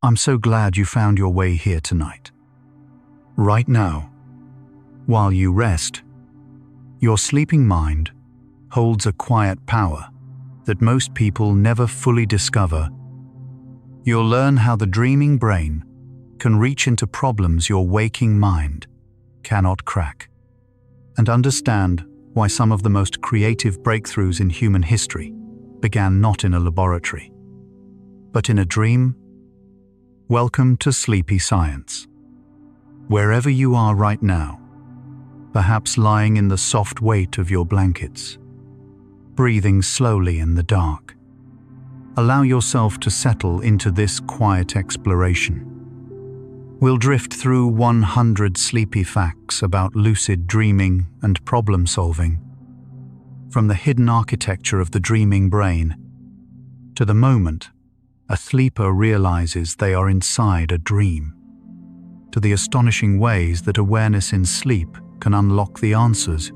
I'm so glad you found your way here tonight. Right now, while you rest, your sleeping mind holds a quiet power that most people never fully discover. You'll learn how the dreaming brain can reach into problems your waking mind cannot crack, and understand why some of the most creative breakthroughs in human history began not in a laboratory, but in a dream. Welcome to Sleepy Science. Wherever you are right now, perhaps lying in the soft weight of your blankets, breathing slowly in the dark, allow yourself to settle into this quiet exploration. We'll drift through 100 sleepy facts about lucid dreaming and problem solving, from the hidden architecture of the dreaming brain to the moment a sleeper realizes they are inside a dream, to the astonishing ways that awareness in sleep can unlock the answers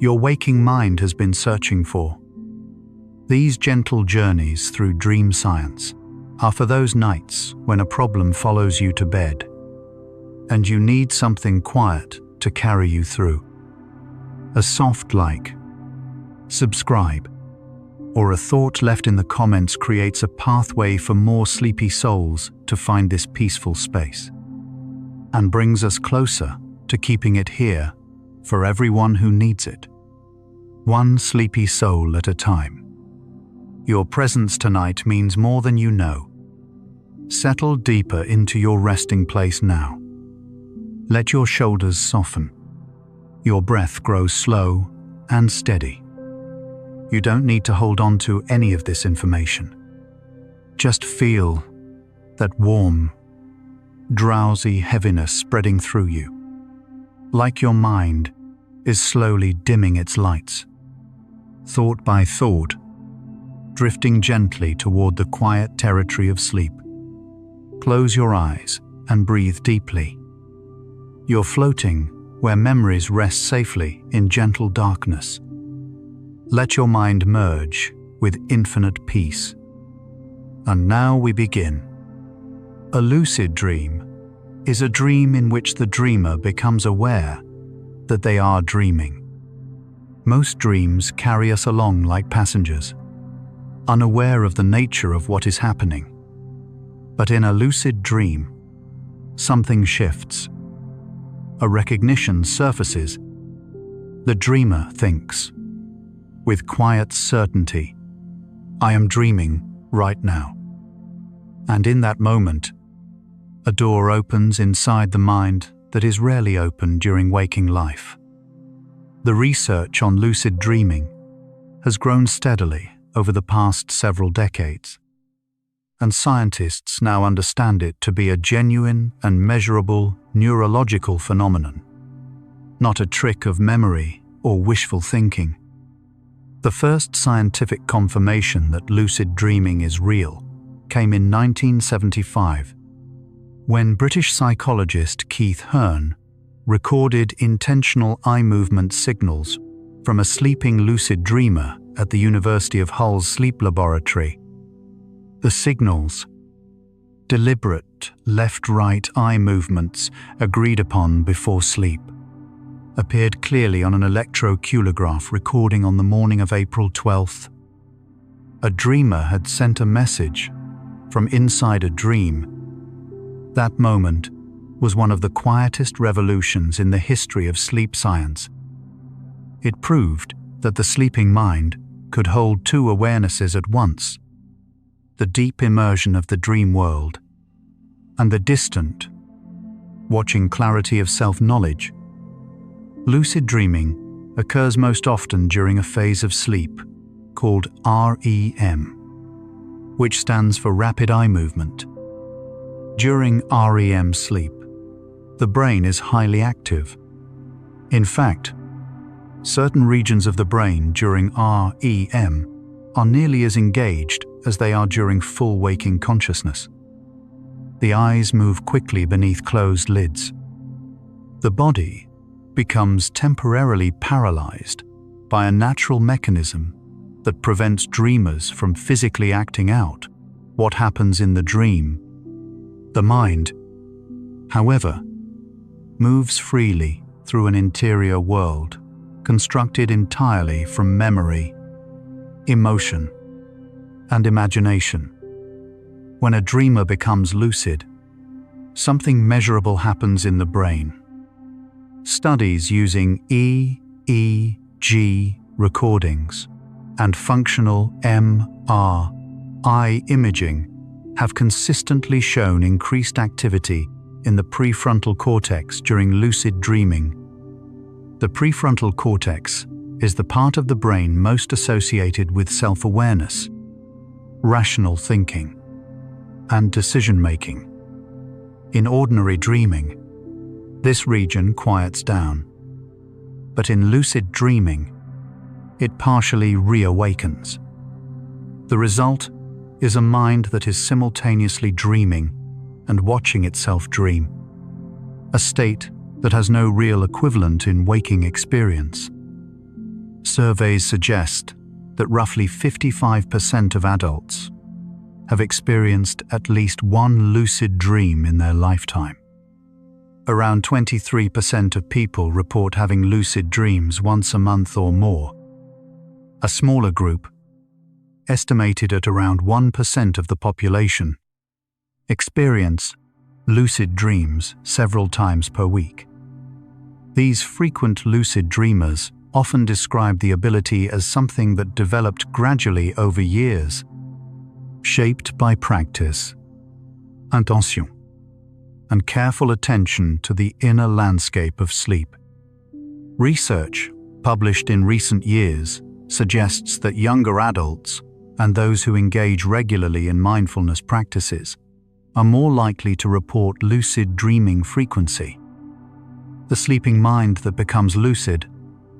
your waking mind has been searching for. These gentle journeys through dream science are for those nights when a problem follows you to bed, and you need something quiet to carry you through. A soft like, subscribe, or a thought left in the comments creates a pathway for more sleepy souls to find this peaceful space, and brings us closer to keeping it here for everyone who needs it, one sleepy soul at a time. Your presence tonight means more than you know. Settle deeper into your resting place now. Let your shoulders soften. Your breath grow slow and steady. You don't need to hold on to any of this information. Just feel that warm, drowsy heaviness spreading through you, like your mind is slowly dimming its lights, thought by thought, drifting gently toward the quiet territory of sleep. Close your eyes and breathe deeply. You're floating where memories rest safely in gentle darkness. Let your mind merge with infinite peace. And now we begin. A lucid dream is a dream in which the dreamer becomes aware that they are dreaming. Most dreams carry us along like passengers, unaware of the nature of what is happening. But in a lucid dream, something shifts. A recognition surfaces. The dreamer thinks, with quiet certainty, I am dreaming right now. And in that moment, a door opens inside the mind that is rarely open during waking life. The research on lucid dreaming has grown steadily over the past several decades, and scientists now understand it to be a genuine and measurable neurological phenomenon, not a trick of memory or wishful thinking. The first scientific confirmation that lucid dreaming is real came in 1975, when British psychologist Keith Hearn recorded intentional eye movement signals from a sleeping lucid dreamer at the University of Hull's sleep laboratory. The signals, deliberate left-right eye movements agreed upon before sleep, appeared clearly on an electroculograph recording on the morning of April 12th. A dreamer had sent a message from inside a dream. That moment was one of the quietest revolutions in the history of sleep science. It proved that the sleeping mind could hold two awarenesses at once: the deep immersion of the dream world and the distant, watching clarity of self-knowledge. Lucid dreaming occurs most often during a phase of sleep called REM, which stands for rapid eye movement. During REM sleep, the brain is highly active. In fact, certain regions of the brain during REM are nearly as engaged as they are during full waking consciousness. The eyes move quickly beneath closed lids. The body becomes temporarily paralyzed by a natural mechanism that prevents dreamers from physically acting out what happens in the dream. The mind, however, moves freely through an interior world constructed entirely from memory, emotion, and imagination. When a dreamer becomes lucid, something measurable happens in the brain. Studies using EEG recordings and functional MRI imaging have consistently shown increased activity in the prefrontal cortex during lucid dreaming. The prefrontal cortex is the part of the brain most associated with self-awareness, rational thinking, and decision-making. In ordinary dreaming, this region quiets down, but in lucid dreaming, it partially reawakens. The result is a mind that is simultaneously dreaming and watching itself dream, a state that has no real equivalent in waking experience. Surveys suggest that roughly 55% of adults have experienced at least one lucid dream in their lifetime. Around 23% of people report having lucid dreams once a month or more. A smaller group, estimated at around 1% of the population, experience lucid dreams several times per week. These frequent lucid dreamers often describe the ability as something that developed gradually over years, shaped by practice, intention, and careful attention to the inner landscape of sleep. Research, published in recent years, suggests that younger adults and those who engage regularly in mindfulness practices are more likely to report lucid dreaming frequency. The sleeping mind that becomes lucid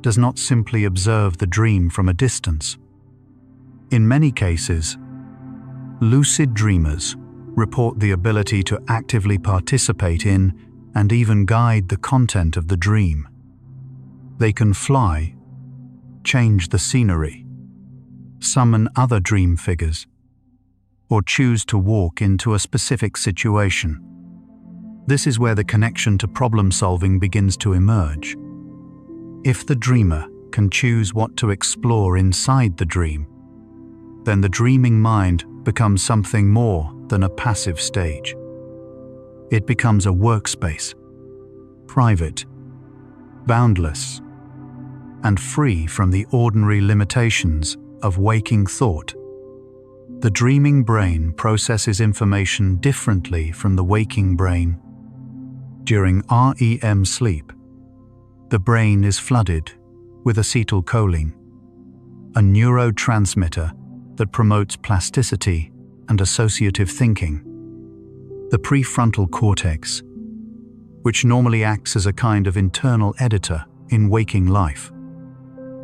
does not simply observe the dream from a distance. In many cases, lucid dreamers report the ability to actively participate in and even guide the content of the dream. They can fly, change the scenery, summon other dream figures, or choose to walk into a specific situation. This is where the connection to problem solving begins to emerge. If the dreamer can choose what to explore inside the dream, then the dreaming mind becomes something more than a passive stage. It becomes a workspace, private, boundless, and free from the ordinary limitations of waking thought. The dreaming brain processes information differently from the waking brain. During REM sleep, the brain is flooded with acetylcholine, a neurotransmitter that promotes plasticity and associative thinking. The prefrontal cortex, which normally acts as a kind of internal editor in waking life,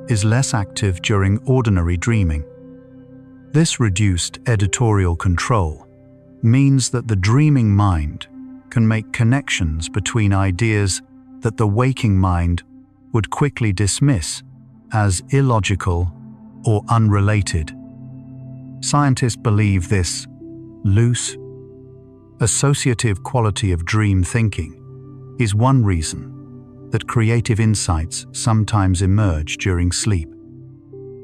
is less active during ordinary dreaming. This reduced editorial control means that the dreaming mind can make connections between ideas that the waking mind would quickly dismiss as illogical or unrelated. Scientists believe this loose, associative quality of dream thinking is one reason that creative insights sometimes emerge during sleep.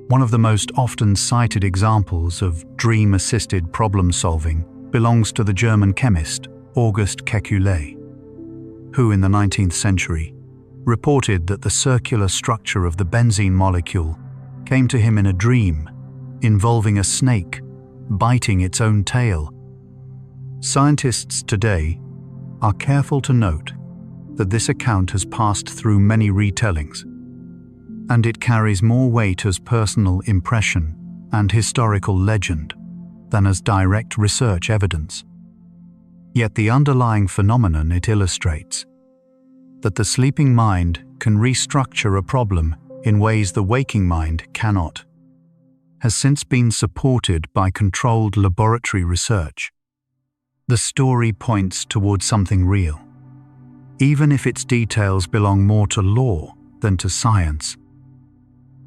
One of the most often cited examples of dream-assisted problem-solving belongs to the German chemist August Kekulé, who in the 19th century reported that the circular structure of the benzene molecule came to him in a dream involving a snake biting its own tail. Scientists today are careful to note that this account has passed through many retellings, and it carries more weight as personal impression and historical legend than as direct research evidence. Yet the underlying phenomenon it illustrates, that the sleeping mind can restructure a problem in ways the waking mind cannot, has since been supported by controlled laboratory research. The story points towards something real, even if its details belong more to law than to science.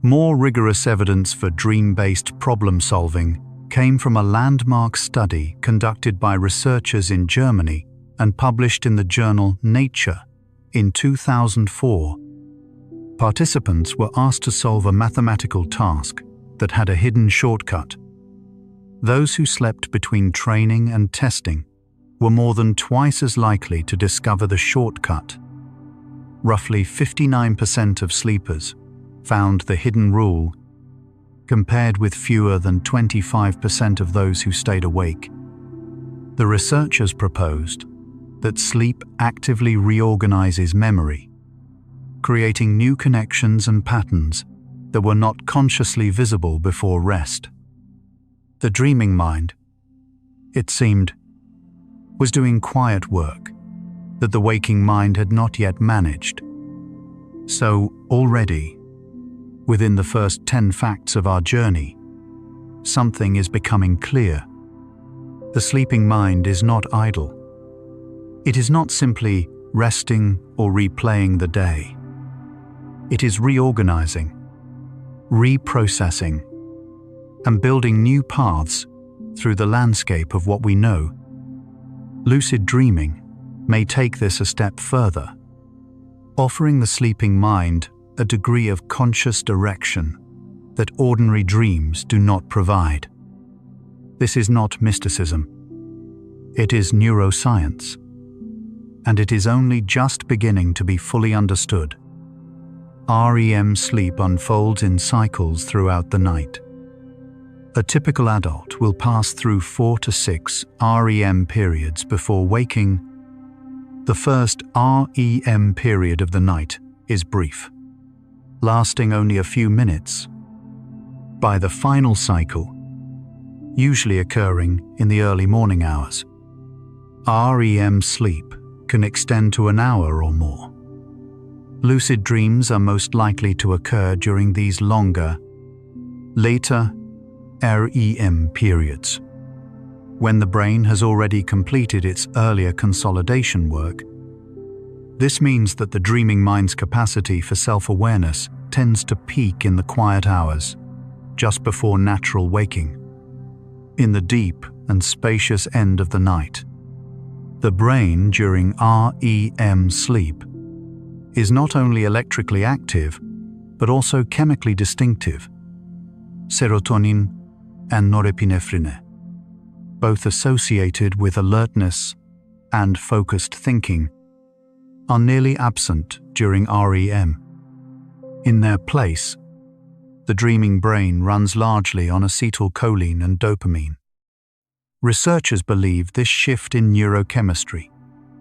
More rigorous evidence for dream-based problem-solving came from a landmark study conducted by researchers in Germany and published in the journal Nature in 2004, participants were asked to solve a mathematical task that had a hidden shortcut. Those who slept between training and testing were more than twice as likely to discover the shortcut. Roughly 59% of sleepers found the hidden rule, compared with fewer than 25% of those who stayed awake. The researchers proposed that sleep actively reorganizes memory, creating new connections and patterns that were not consciously visible before rest. The dreaming mind, it seemed, was doing quiet work that the waking mind had not yet managed. So already, within the first 10 facts of our journey, something is becoming clear. The sleeping mind is not idle. It is not simply resting or replaying the day. It is reorganizing, reprocessing, and building new paths through the landscape of what we know. Lucid dreaming may take this a step further, offering the sleeping mind a degree of conscious direction that ordinary dreams do not provide. This is not mysticism. It is neuroscience, and it is only just beginning to be fully understood. REM sleep unfolds in cycles throughout the night. A typical adult will pass through 4 to 6 REM periods before waking. The first REM period of the night is brief, lasting only a few minutes. By the final cycle, usually occurring in the early morning hours, REM sleep can extend to an hour or more. Lucid dreams are most likely to occur during these longer, later REM periods, when the brain has already completed its earlier consolidation work. This means that the dreaming mind's capacity for self-awareness tends to peak in the quiet hours, just before natural waking. In the deep and spacious end of the night, the brain during REM sleep is not only electrically active, but also chemically distinctive. Serotonin and norepinephrine, both associated with alertness and focused thinking, are nearly absent during REM. In their place, the dreaming brain runs largely on acetylcholine and dopamine. Researchers believe this shift in neurochemistry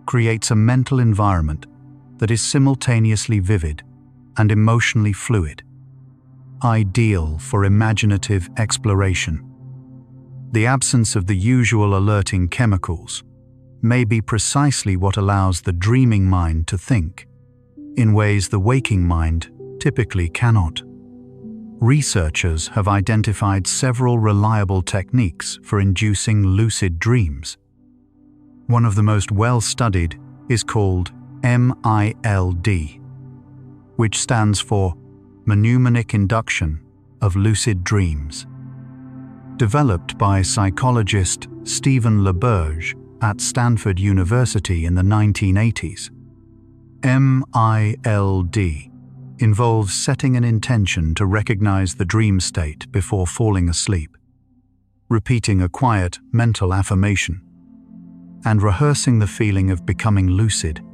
creates a mental environment that is simultaneously vivid and emotionally fluid, ideal for imaginative exploration. The absence of the usual alerting chemicals may be precisely what allows the dreaming mind to think in ways the waking mind typically cannot. Researchers have identified several reliable techniques for inducing lucid dreams. One of the most well-studied is called MILD, which stands for mnemonic induction of lucid dreams. Developed by psychologist Stephen LaBerge at Stanford University in the 1980s, MILD involves setting an intention to recognize the dream state before falling asleep, repeating a quiet mental affirmation, and rehearsing the feeling of becoming lucid.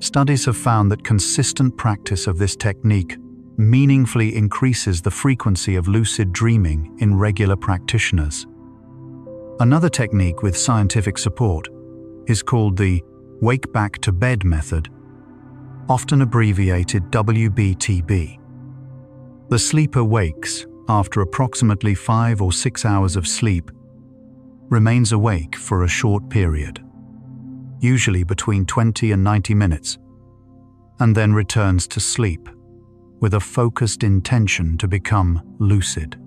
Studies have found that consistent practice of this technique meaningfully increases the frequency of lucid dreaming in regular practitioners. Another technique with scientific support is called the wake back to bed method, often abbreviated WBTB. The sleeper wakes after approximately 5 or 6 hours of sleep, remains awake for a short period, usually between 20 and 90 minutes, and then returns to sleep with a focused intention to become lucid.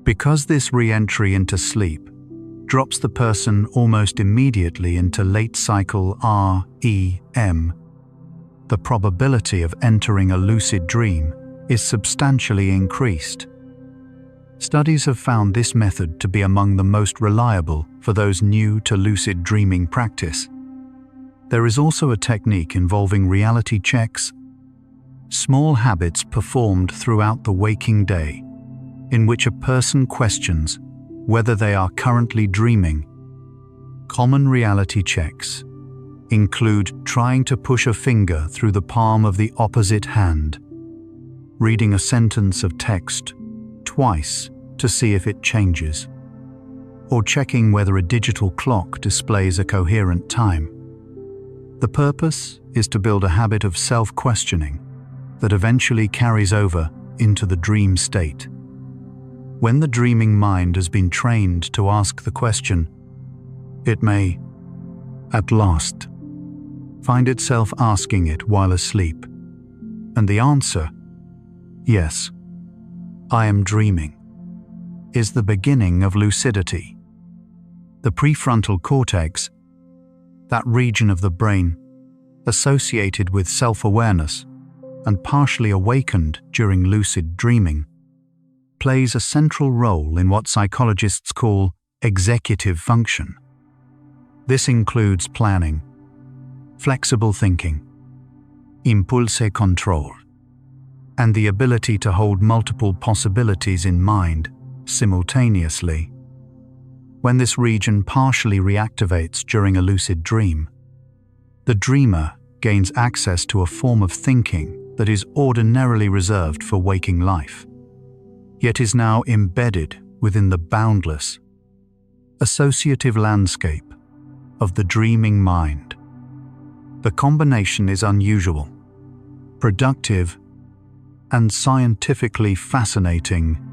Because this re-entry into sleep drops the person almost immediately into late cycle REM, the probability of entering a lucid dream is substantially increased. Studies have found this method to be among the most reliable for those new to lucid dreaming practice. There is also a technique involving reality checks, small habits performed throughout the waking day, in which a person questions whether they are currently dreaming. Common reality checks include trying to push a finger through the palm of the opposite hand, reading a sentence of text twice to see if it changes, or checking whether a digital clock displays a coherent time. The purpose is to build a habit of self-questioning that eventually carries over into the dream state. When the dreaming mind has been trained to ask the question, it may, at last, find itself asking it while asleep. And the answer, yes, I am dreaming, is the beginning of lucidity. The prefrontal cortex, that region of the brain associated with self-awareness and partially awakened during lucid dreaming, plays a central role in what psychologists call executive function. This includes planning, flexible thinking, impulse control, and the ability to hold multiple possibilities in mind simultaneously. When this region partially reactivates during a lucid dream, the dreamer gains access to a form of thinking that is ordinarily reserved for waking life, yet is now embedded within the boundless, associative landscape of the dreaming mind. The combination is unusual, productive, and scientifically fascinating.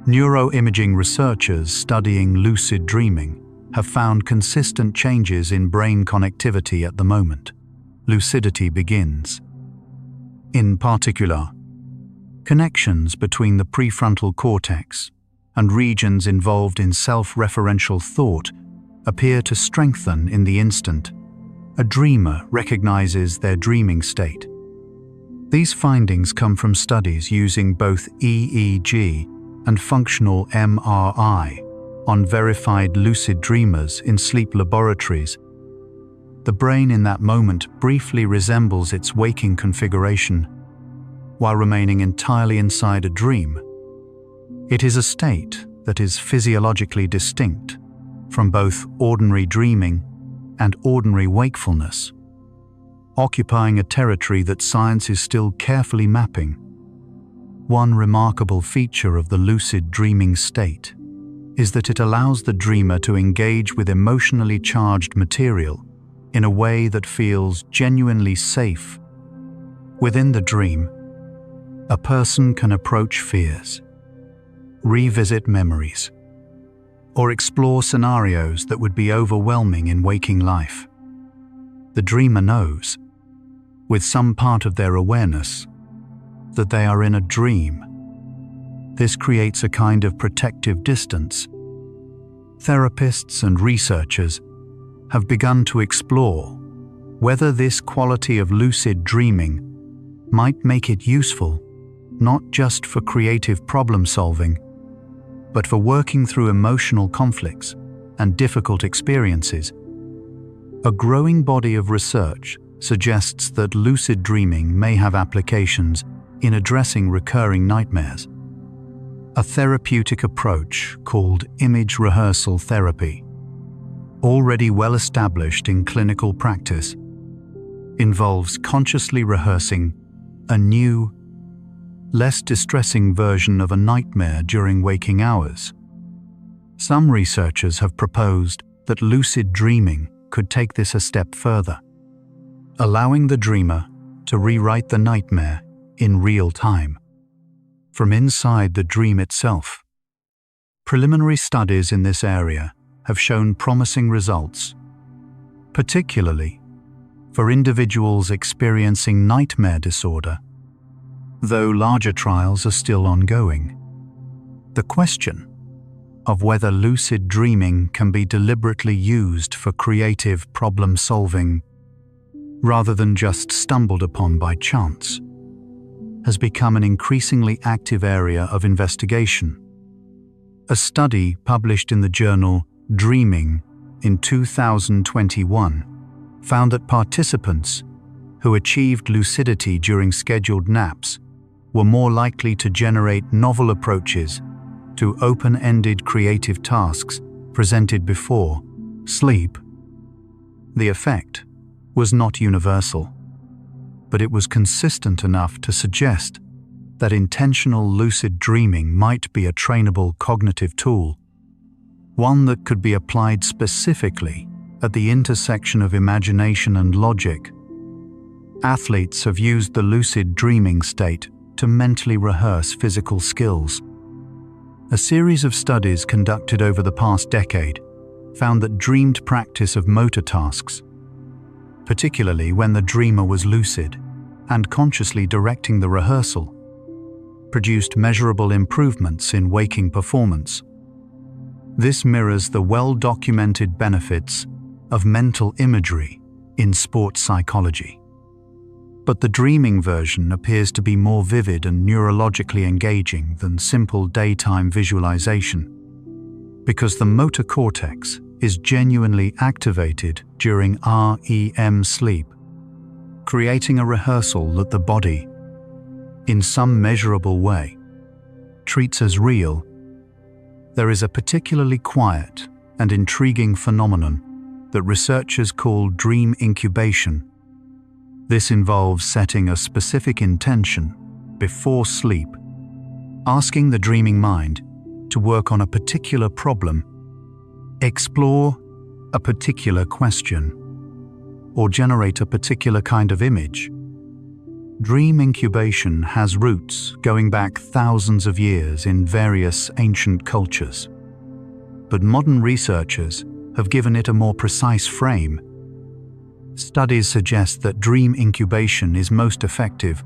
Neuroimaging researchers studying lucid dreaming have found consistent changes in brain connectivity at the moment lucidity begins. In particular, connections between the prefrontal cortex and regions involved in self-referential thought appear to strengthen in the instant a dreamer recognizes their dreaming state. These findings come from studies using both EEG and functional MRI on verified lucid dreamers in sleep laboratories. The brain in that moment briefly resembles its waking configuration while remaining entirely inside a dream. It is a state that is physiologically distinct from both ordinary dreaming and ordinary wakefulness, occupying a territory that science is still carefully mapping. One remarkable feature of the lucid dreaming state is that it allows the dreamer to engage with emotionally charged material in a way that feels genuinely safe. Within the dream, a person can approach fears, revisit memories, or explore scenarios that would be overwhelming in waking life. The dreamer knows, with some part of their awareness, that they are in a dream. This creates a kind of protective distance. Therapists and researchers have begun to explore whether this quality of lucid dreaming might make it useful not just for creative problem solving, but for working through emotional conflicts and difficult experiences. A growing body of research suggests that lucid dreaming may have applications in addressing recurring nightmares. A therapeutic approach called image rehearsal therapy, already well established in clinical practice, involves consciously rehearsing a new, less distressing version of a nightmare during waking hours. Some researchers have proposed that lucid dreaming could take this a step further, allowing the dreamer to rewrite the nightmare in real time, from inside the dream itself. Preliminary studies in this area have shown promising results, particularly for individuals experiencing nightmare disorder, though larger trials are still ongoing. The question of whether lucid dreaming can be deliberately used for creative problem-solving rather than just stumbled upon by chance has become an increasingly active area of investigation. A study published in the journal Dreaming in 2021 found that participants who achieved lucidity during scheduled naps were more likely to generate novel approaches to open-ended creative tasks presented before sleep. The effect was not universal, but it was consistent enough to suggest that intentional lucid dreaming might be a trainable cognitive tool, one that could be applied specifically at the intersection of imagination and logic. Athletes have used the lucid dreaming state to mentally rehearse physical skills. A series of studies conducted over the past decade found that dreamed practice of motor tasks, particularly when the dreamer was lucid and consciously directing the rehearsal, produced measurable improvements in waking performance. This mirrors the well-documented benefits of mental imagery in sports psychology. But the dreaming version appears to be more vivid and neurologically engaging than simple daytime visualization, because the motor cortex is genuinely activated during REM sleep, creating a rehearsal that the body, in some measurable way, treats as real. There is a particularly quiet and intriguing phenomenon that researchers call dream incubation. This involves setting a specific intention before sleep, asking the dreaming mind to work on a particular problem, explore a particular question, or generate a particular kind of image. Dream incubation has roots going back thousands of years in various ancient cultures, but modern researchers have given it a more precise frame. Studies suggest that dream incubation is most effective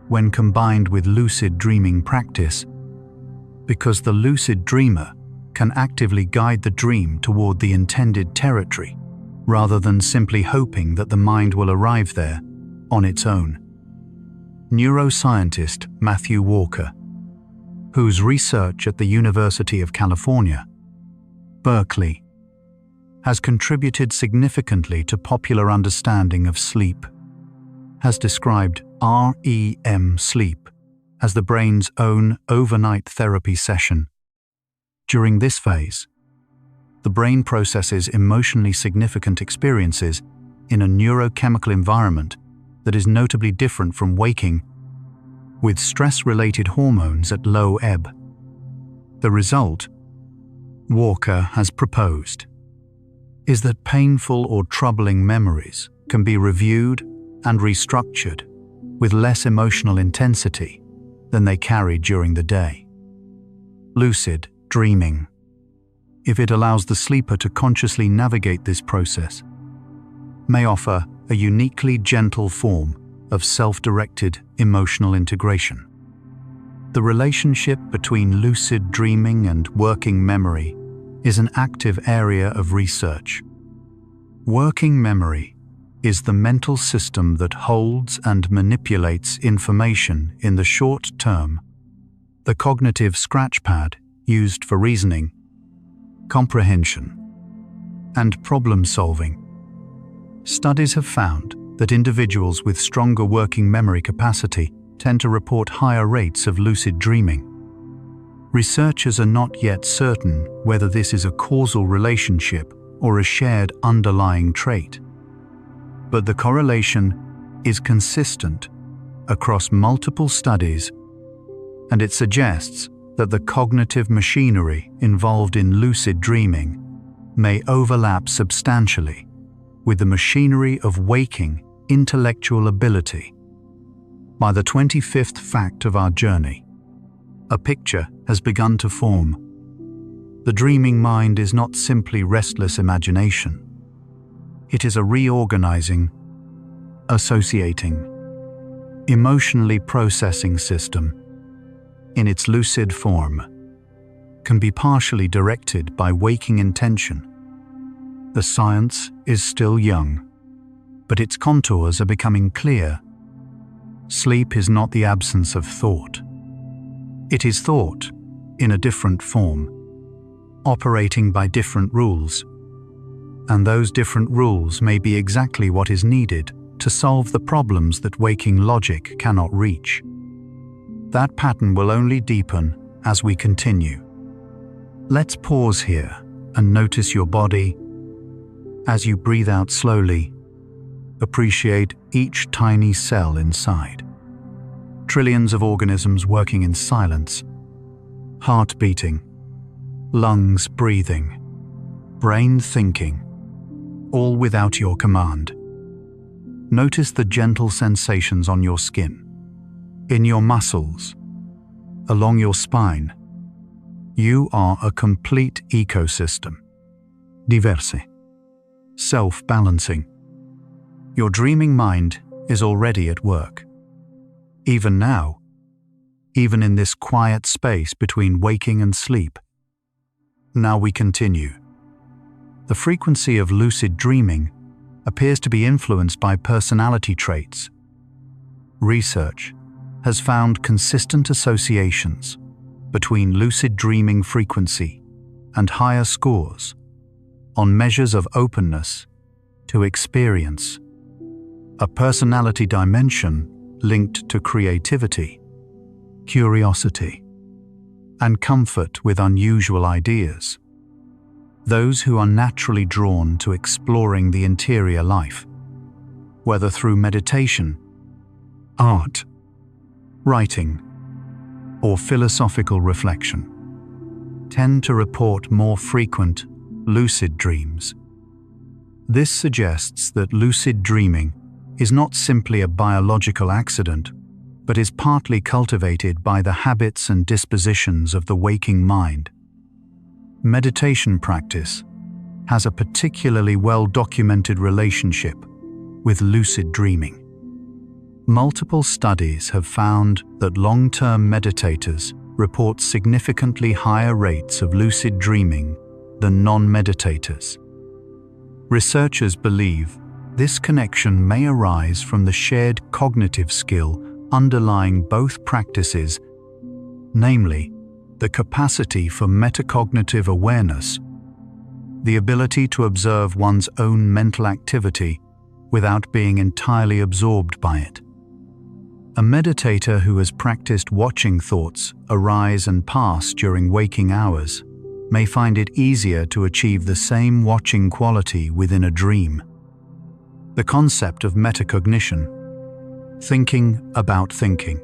when combined with lucid dreaming practice, because the lucid dreamer can actively guide the dream toward the intended territory, rather than simply hoping that the mind will arrive there on its own. Neuroscientist Matthew Walker, whose research at the University of California, Berkeley, has contributed significantly to popular understanding of sleep, has described REM sleep as the brain's own overnight therapy session. During this phase, the brain processes emotionally significant experiences in a neurochemical environment that is notably different from waking, with stress-related hormones at low ebb. The result, Walker has proposed, is that painful or troubling memories can be reviewed and restructured with less emotional intensity than they carry during the day. Lucid dreaming, if it allows the sleeper to consciously navigate this process, may offer a uniquely gentle form of self-directed emotional integration. The relationship between lucid dreaming and working memory is an active area of research. Working memory is the mental system that holds and manipulates information in the short term, the cognitive scratchpad used for reasoning, comprehension, and problem-solving. Studies have found that individuals with stronger working memory capacity tend to report higher rates of lucid dreaming. Researchers are not yet certain whether this is a causal relationship or a shared underlying trait, but the correlation is consistent across multiple studies, and it suggests that the cognitive machinery involved in lucid dreaming may overlap substantially with the machinery of waking intellectual ability. By the 25th fact of our journey, a picture has begun to form. The dreaming mind is not simply restless imagination. It is a reorganizing, associating, emotionally processing system. In its lucid form, can be partially directed by waking intention. The science is still young, but its contours are becoming clear. Sleep is not the absence of thought. It is thought in a different form, operating by different rules. And those different rules may be exactly what is needed to solve the problems that waking logic cannot reach. That pattern will only deepen as we continue. Let's pause here and notice your body. As you breathe out slowly, appreciate each tiny cell inside. Trillions of organisms working in silence, heart beating, lungs breathing, brain thinking, all without your command. Notice the gentle sensations on your skin, in your muscles, along your spine. You are a complete ecosystem, diverse, self-balancing. Your dreaming mind is already at work. Even now, even in this quiet space between waking and sleep. Now we continue. The frequency of lucid dreaming appears to be influenced by personality traits. Research has found consistent associations between lucid dreaming frequency and higher scores on measures of openness to experience, a personality dimension linked to creativity, curiosity, and comfort with unusual ideas. Those who are naturally drawn to exploring the interior life, whether through meditation, art, writing, or philosophical reflection, tend to report more frequent lucid dreams. This suggests that lucid dreaming is not simply a biological accident, but is partly cultivated by the habits and dispositions of the waking mind. Meditation practice has a particularly well-documented relationship with lucid dreaming. Multiple studies have found that long-term meditators report significantly higher rates of lucid dreaming than non-meditators. Researchers believe this connection may arise from the shared cognitive skill underlying both practices, namely, the capacity for metacognitive awareness, the ability to observe one's own mental activity without being entirely absorbed by it. A meditator who has practiced watching thoughts arise and pass during waking hours may find it easier to achieve the same watching quality within a dream. The concept of metacognition, thinking about thinking,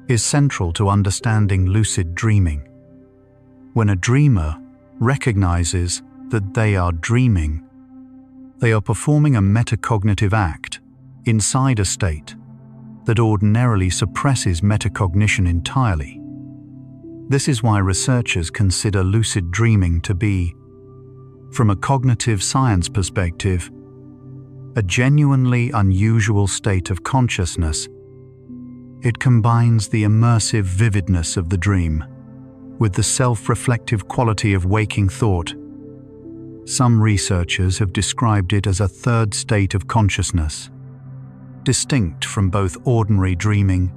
is central to understanding lucid dreaming. When a dreamer recognizes that they are dreaming, they are performing a metacognitive act inside a state that ordinarily suppresses metacognition entirely. This is why researchers consider lucid dreaming to be, from a cognitive science perspective, a genuinely unusual state of consciousness. It combines the immersive vividness of the dream with the self-reflective quality of waking thought. Some researchers have described it as a third state of consciousness, distinct from both ordinary dreaming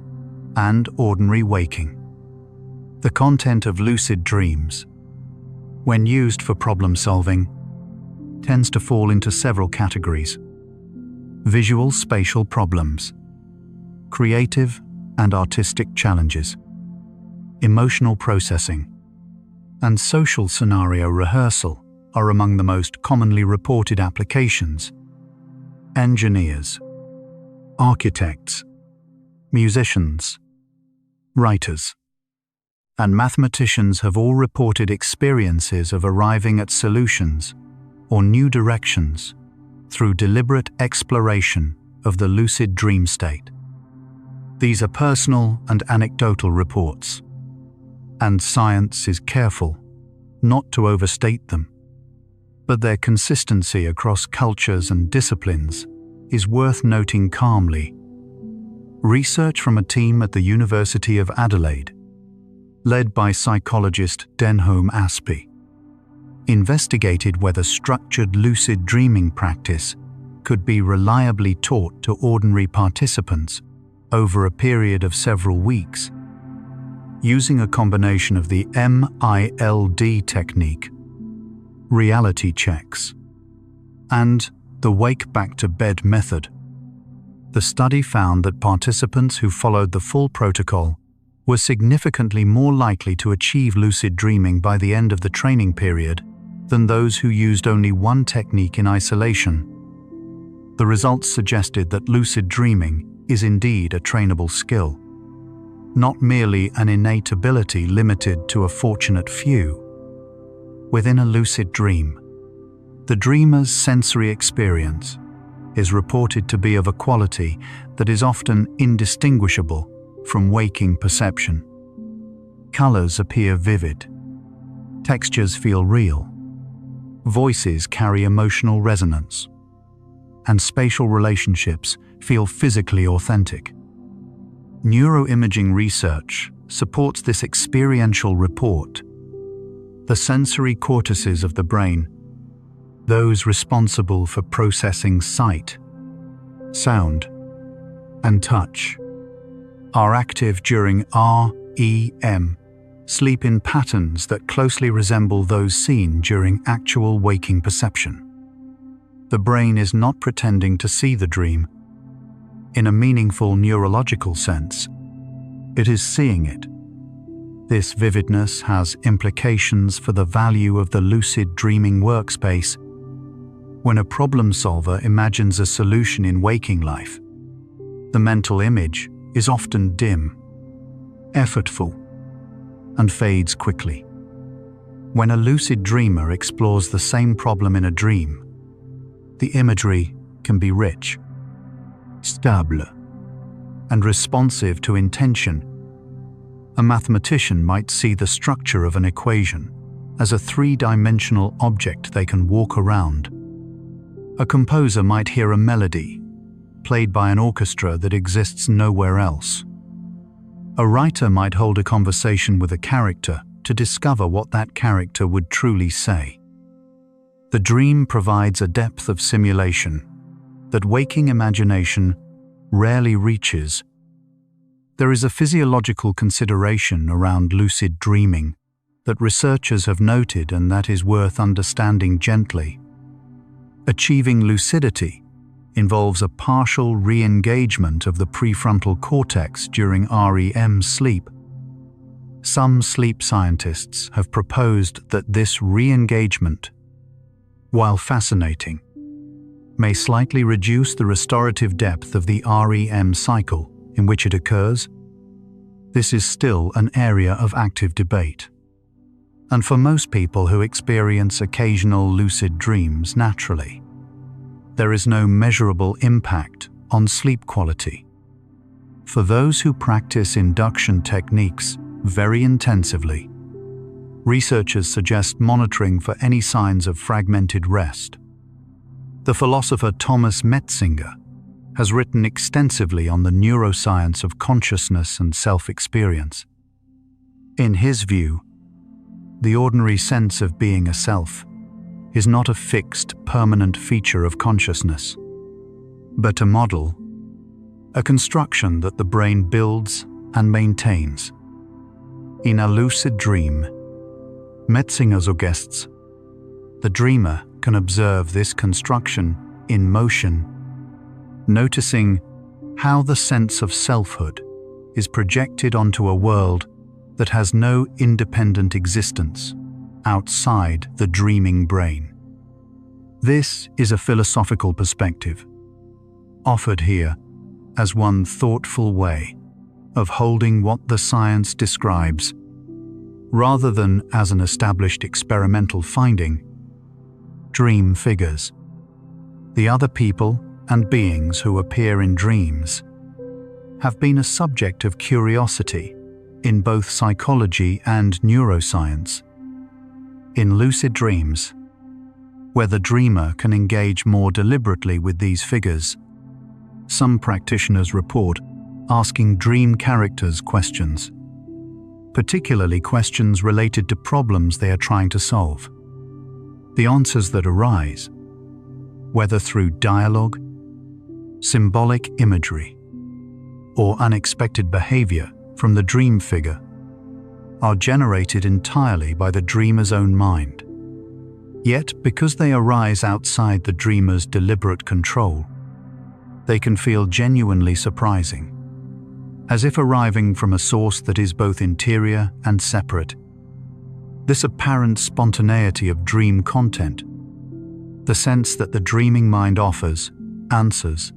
and ordinary waking. The content of lucid dreams, when used for problem solving, tends to fall into several categories: visual spatial problems, creative and artistic challenges, emotional processing, and social scenario rehearsal are among the most commonly reported applications. Engineers, architects, musicians, writers, and mathematicians have all reported experiences of arriving at solutions or new directions through deliberate exploration of the lucid dream state. These are personal and anecdotal reports, and science is careful not to overstate them, but their consistency across cultures and disciplines is worth noting calmly. Research from a team at the University of Adelaide, led by psychologist Denholm Aspey, investigated whether structured lucid dreaming practice could be reliably taught to ordinary participants over a period of several weeks, using a combination of the MILD technique, reality checks, and the wake back to bed method. The study found that participants who followed the full protocol were significantly more likely to achieve lucid dreaming by the end of the training period than those who used only one technique in isolation. The results suggested that lucid dreaming is indeed a trainable skill, not merely an innate ability limited to a fortunate few. Within a lucid dream, the dreamer's sensory experience is reported to be of a quality that is often indistinguishable from waking perception. Colors appear vivid, textures feel real, voices carry emotional resonance, and spatial relationships feel physically authentic. Neuroimaging research supports this experiential report. The sensory cortices of the brain, those responsible for processing sight, sound, and touch, are active during REM, sleep in patterns that closely resemble those seen during actual waking perception. The brain is not pretending to see the dream. In a meaningful neurological sense, it is seeing it. This vividness has implications for the value of the lucid dreaming workspace. When a problem solver imagines a solution in waking life, the mental image is often dim, effortful, and fades quickly. When a lucid dreamer explores the same problem in a dream, the imagery can be rich, stable, and responsive to intention. A mathematician might see the structure of an equation as a three-dimensional object they can walk around. A composer might hear a melody played by an orchestra that exists nowhere else. A writer might hold a conversation with a character to discover what that character would truly say. The dream provides a depth of simulation that waking imagination rarely reaches. There is a physiological consideration around lucid dreaming that researchers have noted and that is worth understanding gently. Achieving lucidity involves a partial re-engagement of the prefrontal cortex during REM sleep. Some sleep scientists have proposed that this re-engagement, while fascinating, may slightly reduce the restorative depth of the REM cycle in which it occurs. This is still an area of active debate. And for most people who experience occasional lucid dreams naturally, there is no measurable impact on sleep quality. For those who practice induction techniques very intensively, researchers suggest monitoring for any signs of fragmented rest. The philosopher Thomas Metzinger has written extensively on the neuroscience of consciousness and self-experience. In his view, the ordinary sense of being a self is not a fixed, permanent feature of consciousness, but a model, a construction that the brain builds and maintains. In a lucid dream, Metzinger suggests, the dreamer can observe this construction in motion, noticing how the sense of selfhood is projected onto a world that has no independent existence outside the dreaming brain. This is a philosophical perspective, offered here as one thoughtful way of holding what the science describes, rather than as an established experimental finding. Dream figures, the other people and beings who appear in dreams, have been a subject of curiosity in both psychology and neuroscience. In lucid dreams, where the dreamer can engage more deliberately with these figures, some practitioners report asking dream characters questions, particularly questions related to problems they are trying to solve. The answers that arise, whether through dialogue, symbolic imagery, or unexpected behavior from the dream figure, are generated entirely by the dreamer's own mind. Yet, because they arise outside the dreamer's deliberate control, they can feel genuinely surprising, as if arriving from a source that is both interior and separate. This apparent spontaneity of dream content, the sense that the dreaming mind offers answers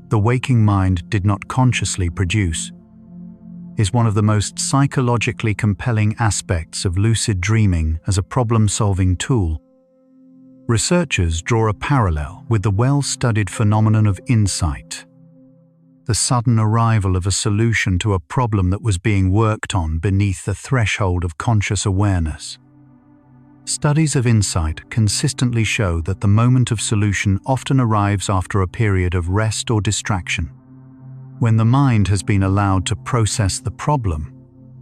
the waking mind did not consciously produce, is one of the most psychologically compelling aspects of lucid dreaming as a problem-solving tool. Researchers draw a parallel with the well-studied phenomenon of insight, the sudden arrival of a solution to a problem that was being worked on beneath the threshold of conscious awareness. Studies of insight consistently show that the moment of solution often arrives after a period of rest or distraction, when the mind has been allowed to process the problem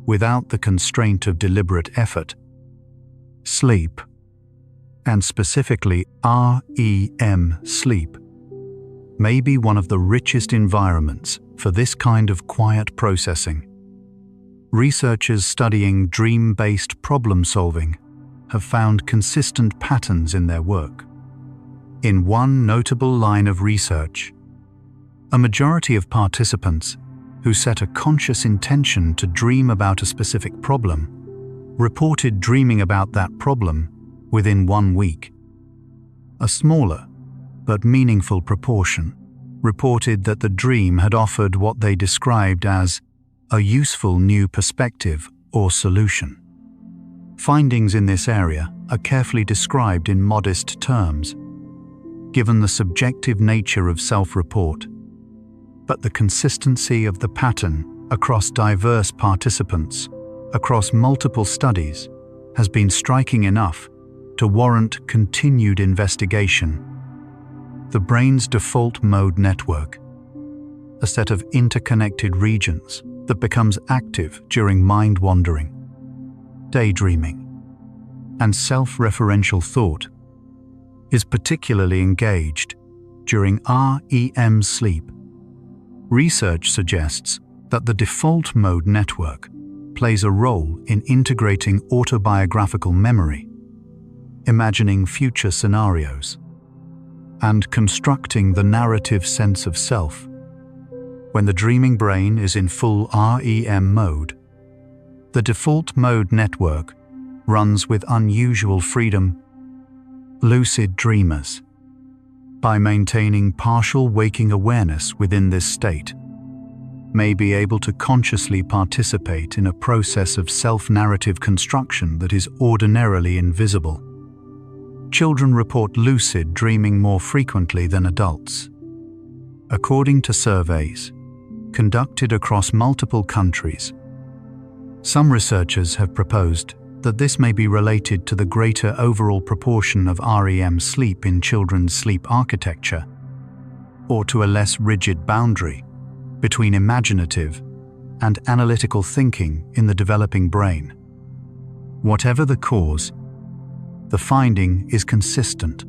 without the constraint of deliberate effort. Sleep, and specifically REM sleep, may be one of the richest environments for this kind of quiet processing. Researchers studying dream-based problem-solving have found consistent patterns in their work. In one notable line of research, a majority of participants who set a conscious intention to dream about a specific problem reported dreaming about that problem within 1 week. A smaller but meaningful proportion reported that the dream had offered what they described as a useful new perspective or solution. Findings in this area are carefully described in modest terms, given the subjective nature of self-report, but the consistency of the pattern across diverse participants, across multiple studies, has been striking enough to warrant continued investigation. The brain's default mode network, a set of interconnected regions that becomes active during mind-wandering, daydreaming, and self-referential thought, is particularly engaged during REM sleep. Research suggests that the default mode network plays a role in integrating autobiographical memory, imagining future scenarios, and constructing the narrative sense of self. When the dreaming brain is in full REM mode, the default mode network runs with unusual freedom. Lucid dreamers, by maintaining partial waking awareness within this state, may be able to consciously participate in a process of self-narrative construction that is ordinarily invisible. Children report lucid dreaming more frequently than adults. According to surveys conducted across multiple countries, some researchers have proposed that this may be related to the greater overall proportion of REM sleep in children's sleep architecture, or to a less rigid boundary between imaginative and analytical thinking in the developing brain. Whatever the cause, the finding is consistent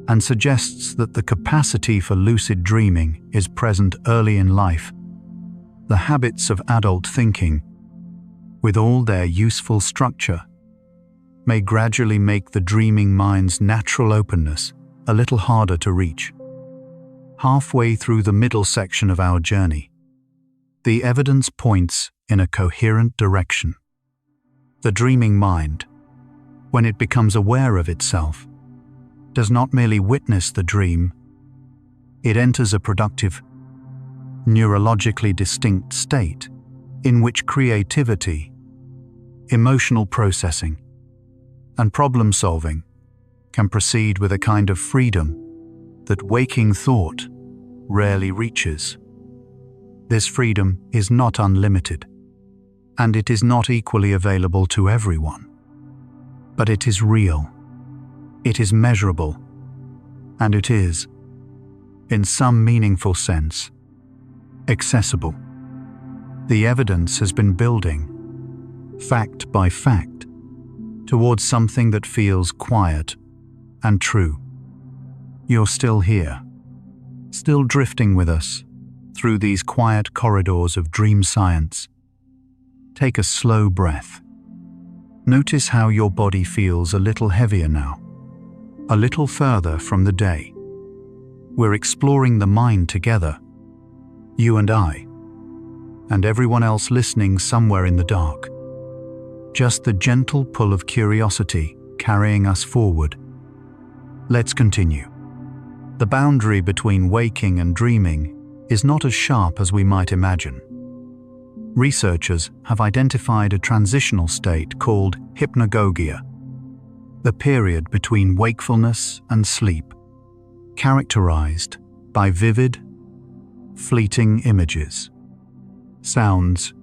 and suggests that the capacity for lucid dreaming is present early in life. The habits of adult thinking, with all their useful structure, may gradually make the dreaming mind's natural openness a little harder to reach. Halfway through the middle section of our journey, the evidence points in a coherent direction. The dreaming mind, when it becomes aware of itself, does not merely witness the dream, it enters a productive, neurologically distinct state in which creativity, emotional processing, and problem-solving can proceed with a kind of freedom that waking thought rarely reaches. This freedom is not unlimited, and it is not equally available to everyone. But it is real, it is measurable, and it is, in some meaningful sense, accessible. The evidence has been building, fact by fact, towards something that feels quiet and true. You're still here, still drifting with us through these quiet corridors of dream science. Take a slow breath. Notice how your body feels a little heavier now, a little further from the day. We're exploring the mind together, you and I, and everyone else listening somewhere in the dark. Just the gentle pull of curiosity carrying us forward. Let's continue. The boundary between waking and dreaming is not as sharp as we might imagine. Researchers have identified a transitional state called hypnagogia, the period between wakefulness and sleep, characterized by vivid, fleeting images, sounds,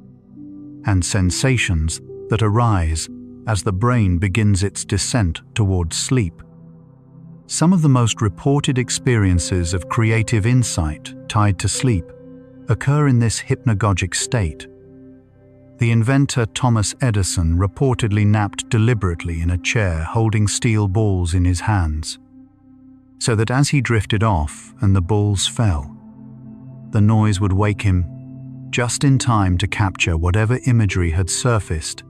and sensations that arise as the brain begins its descent towards sleep. Some of the most reported experiences of creative insight tied to sleep occur in this hypnagogic state. The inventor Thomas Edison reportedly napped deliberately in a chair holding steel balls in his hands, so that as he drifted off and the balls fell, the noise would wake him just in time to capture whatever imagery had surfaced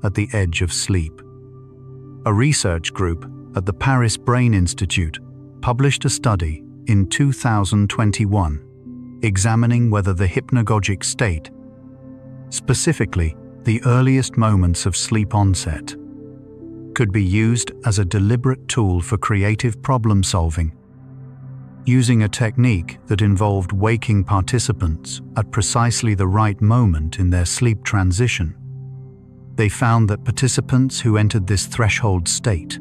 at the edge of sleep. A research group at the Paris Brain Institute published a study in 2021 examining whether the hypnagogic state, specifically the earliest moments of sleep onset, could be used as a deliberate tool for creative problem solving, using a technique that involved waking participants at precisely the right moment in their sleep transition. They found that participants who entered this threshold state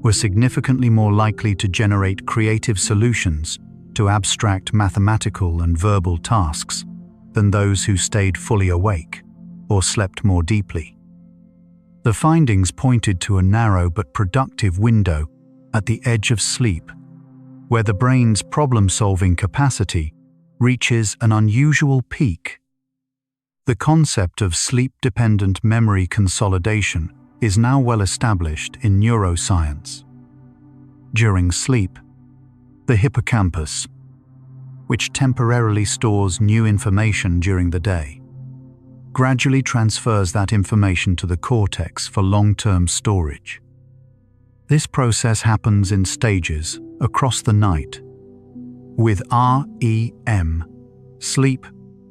were significantly more likely to generate creative solutions to abstract mathematical and verbal tasks than those who stayed fully awake or slept more deeply. The findings pointed to a narrow but productive window at the edge of sleep, where the brain's problem-solving capacity reaches an unusual peak. The concept of sleep-dependent memory consolidation is now well established in neuroscience. During sleep, the hippocampus, which temporarily stores new information during the day, gradually transfers that information to the cortex for long-term storage. This process happens in stages across the night, with REM, sleep,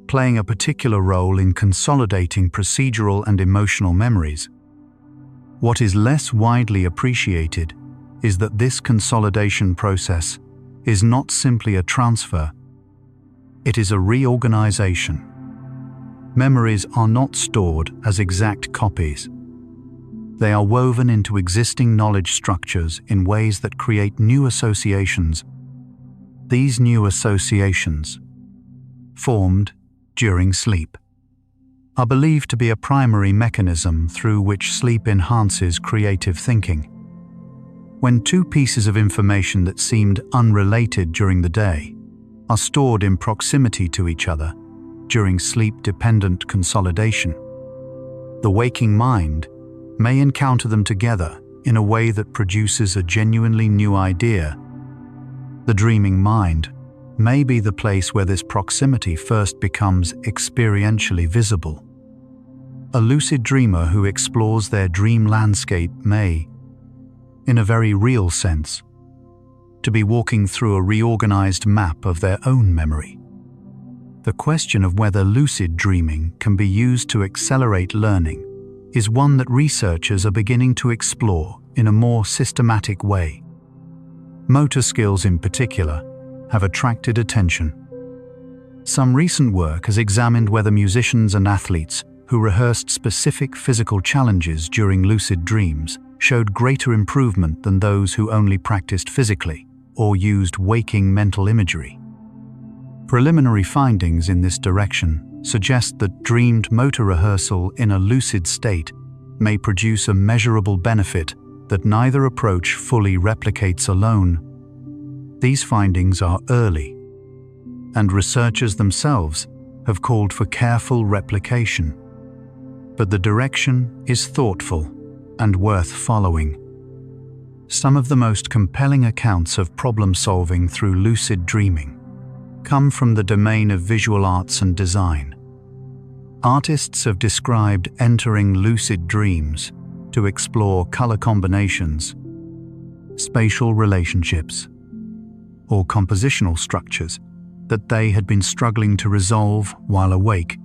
playing a particular role in consolidating procedural and emotional memories. What is less widely appreciated is that this consolidation process is not simply a transfer, it is a reorganization. Memories are not stored as exact copies. They are woven into existing knowledge structures in ways that create new associations. These new associations, formed during sleep, are believed to be a primary mechanism through which sleep enhances creative thinking. When two pieces of information that seemed unrelated during the day are stored in proximity to each other during sleep-dependent consolidation, the waking mind may encounter them together in a way that produces a genuinely new idea. The dreaming mind may be the place where this proximity first becomes experientially visible. A lucid dreamer who explores their dream landscape may, in a very real sense, to be walking through a reorganized map of their own memory. The question of whether lucid dreaming can be used to accelerate learning is one that researchers are beginning to explore in a more systematic way. Motor skills in particular have attracted attention. Some recent work has examined whether musicians and athletes who rehearsed specific physical challenges during lucid dreams showed greater improvement than those who only practiced physically or used waking mental imagery. Preliminary findings in this direction suggest that dreamed motor rehearsal in a lucid state may produce a measurable benefit that neither approach fully replicates alone. These findings are early, and researchers themselves have called for careful replication. But the direction is thoughtful and worth following. Some of the most compelling accounts of problem-solving through lucid dreaming come from the domain of visual arts and design. Artists have described entering lucid dreams to explore color combinations, spatial relationships, or compositional structures that they had been struggling to resolve while awake.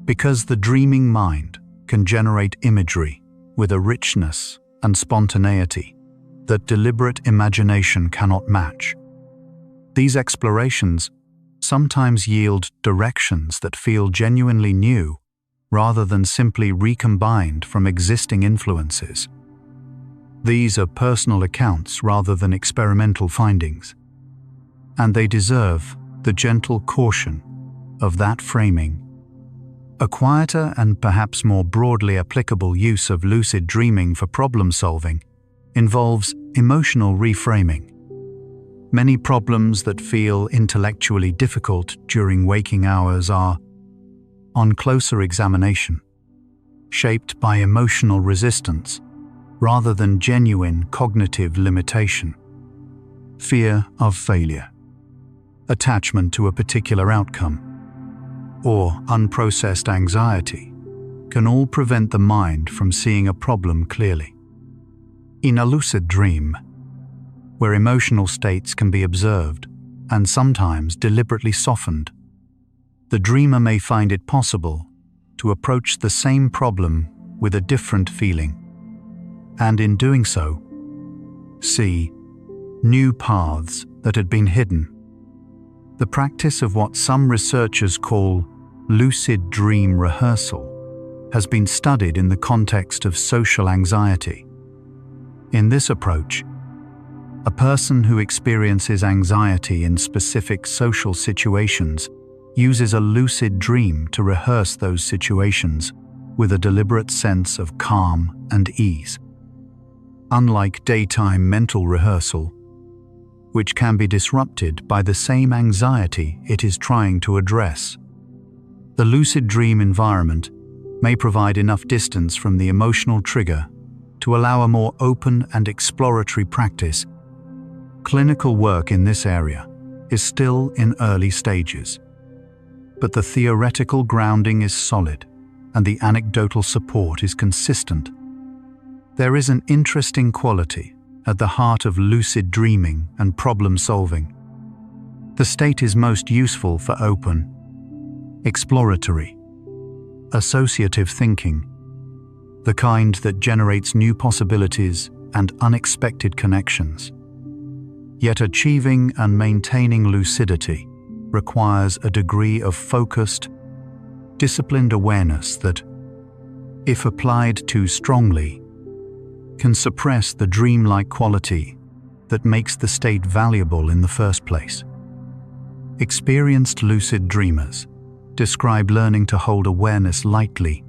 Because the dreaming mind can generate imagery with a richness and spontaneity that deliberate imagination cannot match. These explorations sometimes yield directions that feel genuinely new rather than simply recombined from existing influences. These are personal accounts rather than experimental findings, and they deserve the gentle caution of that framing. A quieter and perhaps more broadly applicable use of lucid dreaming for problem solving involves emotional reframing. Many problems that feel intellectually difficult during waking hours are, on closer examination, shaped by emotional resistance rather than genuine cognitive limitation. Fear of failure, attachment to a particular outcome, or unprocessed anxiety can all prevent the mind from seeing a problem clearly. In a lucid dream, where emotional states can be observed and sometimes deliberately softened, the dreamer may find it possible to approach the same problem with a different feeling, and in doing so, see new paths that had been hidden. The practice of what some researchers call lucid dream rehearsal has been studied in the context of social anxiety. In this approach, a person who experiences anxiety in specific social situations uses a lucid dream to rehearse those situations with a deliberate sense of calm and ease. Unlike daytime mental rehearsal, which can be disrupted by the same anxiety it is trying to address, the lucid dream environment may provide enough distance from the emotional trigger to allow a more open and exploratory practice. Clinical work in this area is still in early stages, but the theoretical grounding is solid and the anecdotal support is consistent. There is an interesting quality at the heart of lucid dreaming and problem solving. The state is most useful for open, exploratory, associative thinking, the kind that generates new possibilities and unexpected connections. Yet achieving and maintaining lucidity requires a degree of focused, disciplined awareness that, if applied too strongly, can suppress the dreamlike quality that makes the state valuable in the first place. Experienced lucid dreamers describe learning to hold awareness lightly,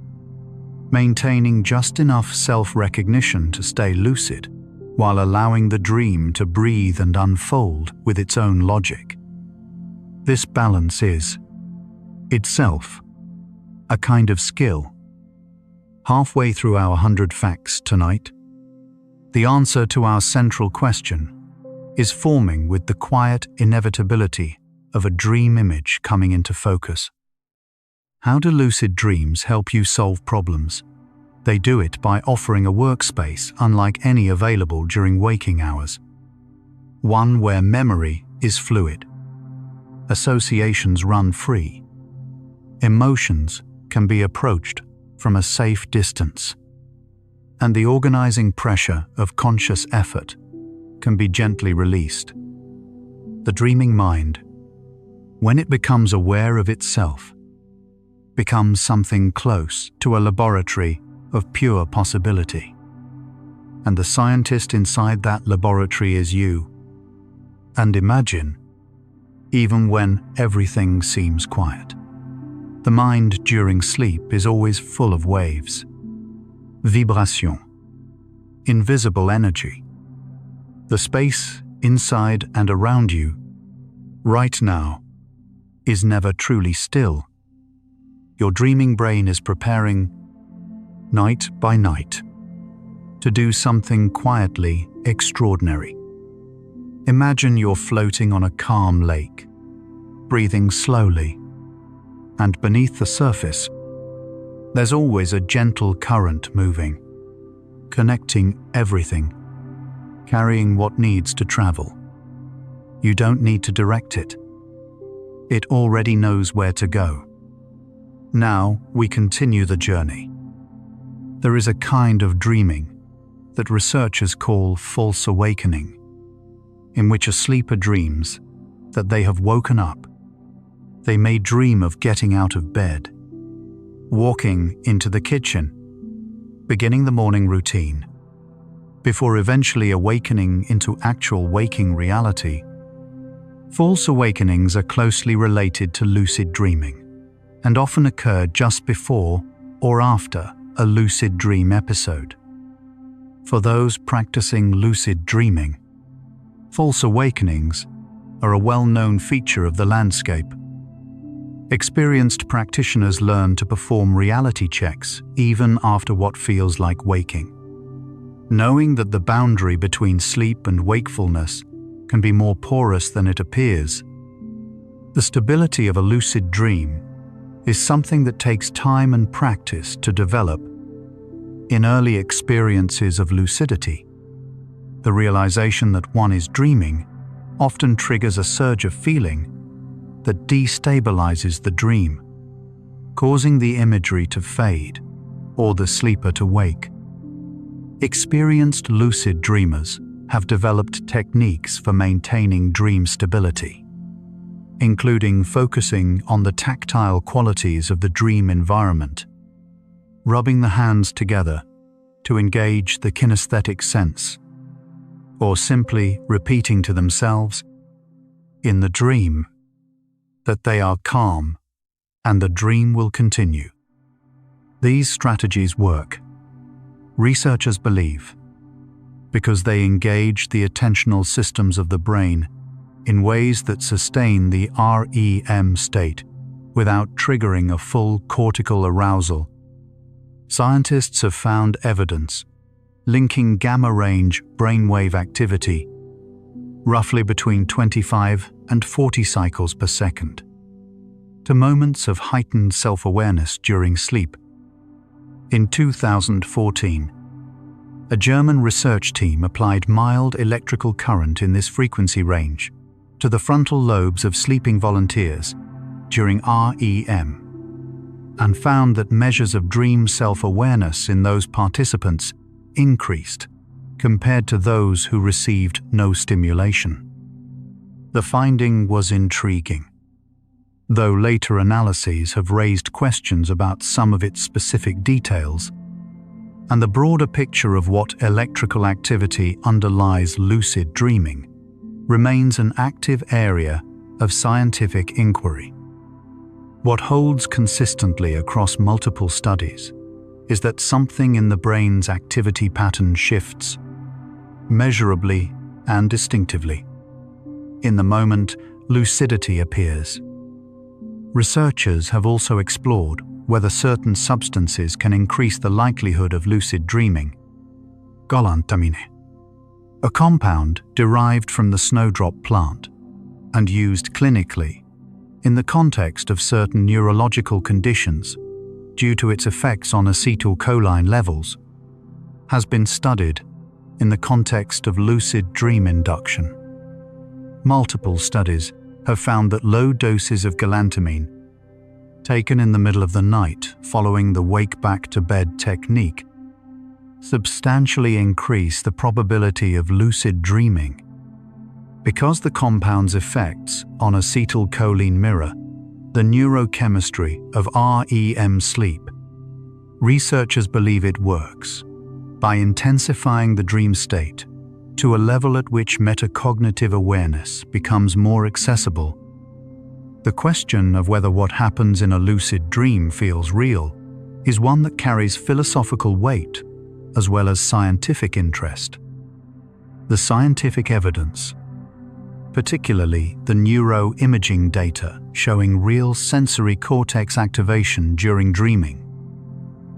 maintaining just enough self-recognition to stay lucid, while allowing the dream to breathe and unfold with its own logic. This balance is, itself, a kind of skill. Halfway through our 100 facts tonight, the answer to our central question is forming with the quiet inevitability of a dream image coming into focus. How do lucid dreams help you solve problems? They do it by offering a workspace unlike any available during waking hours. One where memory is fluid, associations run free, emotions can be approached from a safe distance, and the organizing pressure of conscious effort can be gently released. The dreaming mind, when it becomes aware of itself, becomes something close to a laboratory of pure possibility. And the scientist inside that laboratory is you. And imagine, even when everything seems quiet, the mind during sleep is always full of waves, vibration, invisible energy. The space inside and around you, right now, is never truly still. Your dreaming brain is preparing, night by night, to do something quietly extraordinary. Imagine you're floating on a calm lake, breathing slowly, and beneath the surface, there's always a gentle current moving, connecting everything. carrying what needs to travel. You don't need to direct it. It already knows where to go. Now we continue the journey. There is a kind of dreaming that researchers call false awakening, in which a sleeper dreams that they have woken up. They may dream of getting out of bed, walking into the kitchen, beginning the morning routine, before eventually awakening into actual waking reality. False awakenings are closely related to lucid dreaming and often occur just before or after a lucid dream episode. For those practicing lucid dreaming, false awakenings are a well-known feature of the landscape. Experienced practitioners learn to perform reality checks even after what feels like waking. Knowing that the boundary between sleep and wakefulness can be more porous than it appears, the stability of a lucid dream is something that takes time and practice to develop. In early experiences of lucidity, the realization that one is dreaming often triggers a surge of feeling that destabilizes the dream, causing the imagery to fade or the sleeper to wake. Experienced lucid dreamers have developed techniques for maintaining dream stability, including focusing on the tactile qualities of the dream environment, rubbing the hands together to engage the kinesthetic sense, or simply repeating to themselves in the dream that they are calm and the dream will continue. These strategies work, researchers believe, because they engage the attentional systems of the brain in ways that sustain the REM state without triggering a full cortical arousal. Scientists have found evidence linking gamma-range brainwave activity, roughly between 25 and 40 cycles per second, to moments of heightened self-awareness during sleep. In 2014, a German research team applied mild electrical current in this frequency range to the frontal lobes of sleeping volunteers during REM, and found that measures of dream self-awareness in those participants increased compared to those who received no stimulation. The finding was intriguing, though later analyses have raised questions about some of its specific details, and the broader picture of what electrical activity underlies lucid dreaming remains an active area of scientific inquiry. What holds consistently across multiple studies is that something in the brain's activity pattern shifts, measurably and distinctively, in the moment lucidity appears. Researchers have also explored whether certain substances can increase the likelihood of lucid dreaming. Galantamine, a compound derived from the snowdrop plant and used clinically in the context of certain neurological conditions due to its effects on acetylcholine levels, has been studied in the context of lucid dream induction. Multiple studies have found that low doses of galantamine taken in the middle of the night following the wake-back-to-bed technique substantially increase the probability of lucid dreaming. Because the compound's effects on acetylcholine mirror the neurochemistry of REM sleep, researchers believe it works by intensifying the dream state to a level at which metacognitive awareness becomes more accessible. The question of whether what happens in a lucid dream feels real is one that carries philosophical weight as well as scientific interest. The scientific evidence, particularly the neuroimaging data showing real sensory cortex activation during dreaming,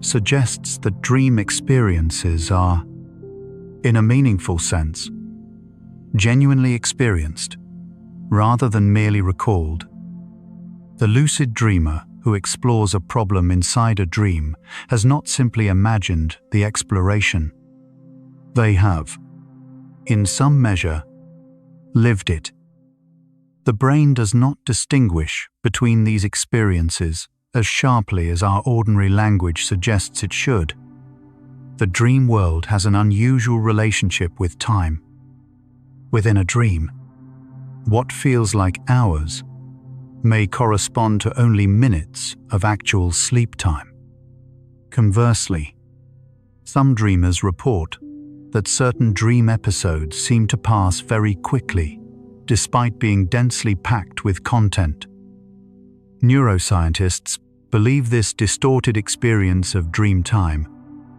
suggests that dream experiences are, in a meaningful sense, genuinely experienced rather than merely recalled. The lucid dreamer who explores a problem inside a dream has not simply imagined the exploration. They have, in some measure, lived it. The brain does not distinguish between these experiences as sharply as our ordinary language suggests it should. The dream world has an unusual relationship with time. Within a dream, what feels like hours may correspond to only minutes of actual sleep time. Conversely, some dreamers report that certain dream episodes seem to pass very quickly, despite being densely packed with content. Neuroscientists believe this distorted experience of dream time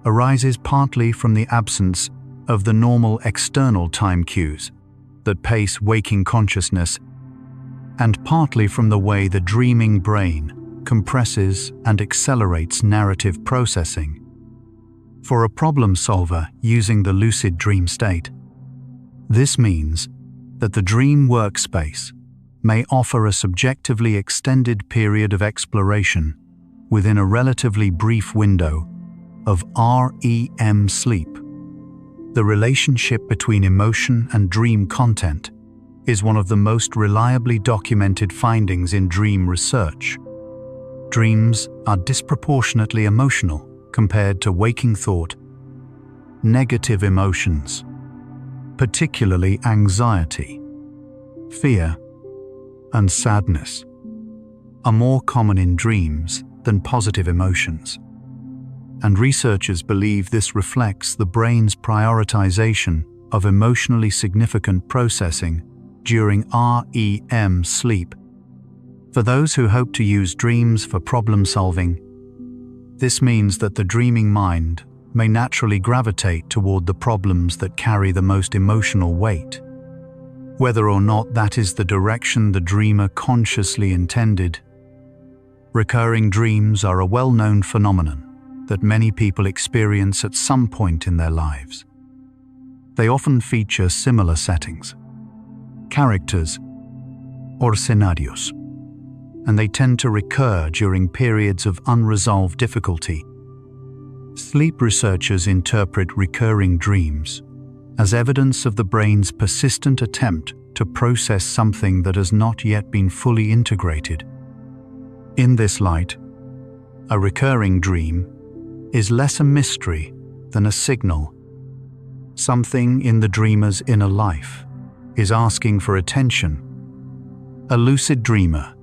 arises partly from the absence of the normal external time cues that pace waking consciousness, and partly from the way the dreaming brain compresses and accelerates narrative processing. For a problem solver using the lucid dream state, this means that the dream workspace may offer a subjectively extended period of exploration within a relatively brief window of REM sleep. The relationship between emotion and dream content is one of the most reliably documented findings in dream research. Dreams are disproportionately emotional compared to waking thought. Negative emotions, particularly anxiety, fear, and sadness, are more common in dreams than positive emotions. And researchers believe this reflects the brain's prioritization of emotionally significant processing during REM sleep. For those who hope to use dreams for problem solving, this means that the dreaming mind may naturally gravitate toward the problems that carry the most emotional weight. Whether or not that is the direction the dreamer consciously intended, recurring dreams are a well-known phenomenon that many people experience at some point in their lives. They often feature similar settings, characters, or scenarios, and they tend to recur during periods of unresolved difficulty. Sleep researchers interpret recurring dreams as evidence of the brain's persistent attempt to process something that has not yet been fully integrated. In this light, a recurring dream is less a mystery than a signal. Something in the dreamer's inner life is asking for attention. A lucid dreamer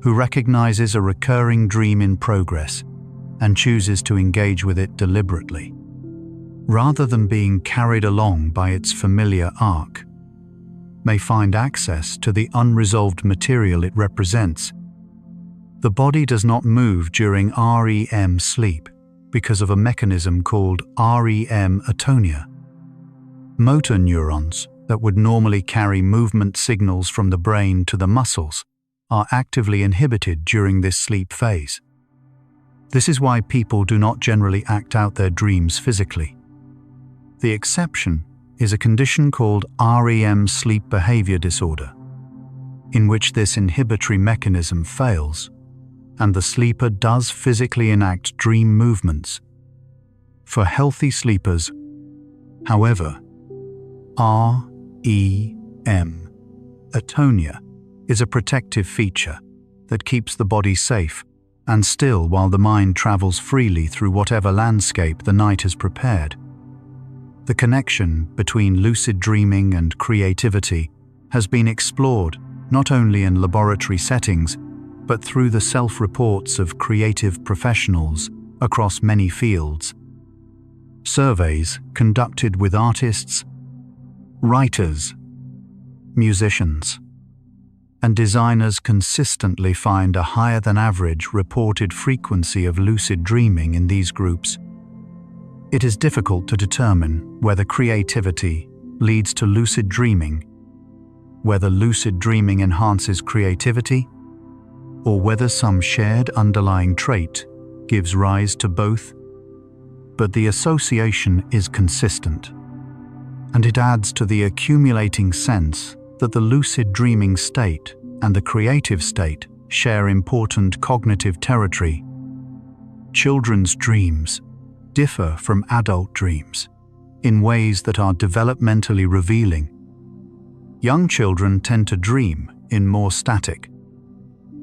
who recognizes a recurring dream in progress and chooses to engage with it deliberately, rather than being carried along by its familiar arc, may find access to the unresolved material it represents. The body does not move during REM sleep because of a mechanism called REM atonia. Motor neurons that would normally carry movement signals from the brain to the muscles are actively inhibited during this sleep phase. This is why people do not generally act out their dreams physically. The exception is a condition called REM sleep behavior disorder, in which this inhibitory mechanism fails, and the sleeper does physically enact dream movements. For healthy sleepers, however, REM atonia is a protective feature that keeps the body safe and still while the mind travels freely through whatever landscape the night has prepared. The connection between lucid dreaming and creativity has been explored not only in laboratory settings, but through the self-reports of creative professionals across many fields. Surveys conducted with artists, writers, musicians, and designers consistently find a higher than average reported frequency of lucid dreaming in these groups. It is difficult to determine whether creativity leads to lucid dreaming, whether lucid dreaming enhances creativity, or whether some shared underlying trait gives rise to both. But the association is consistent, and it adds to the accumulating sense that the lucid dreaming state and the creative state share important cognitive territory. Children's dreams differ from adult dreams in ways that are developmentally revealing. Young children tend to dream in more static,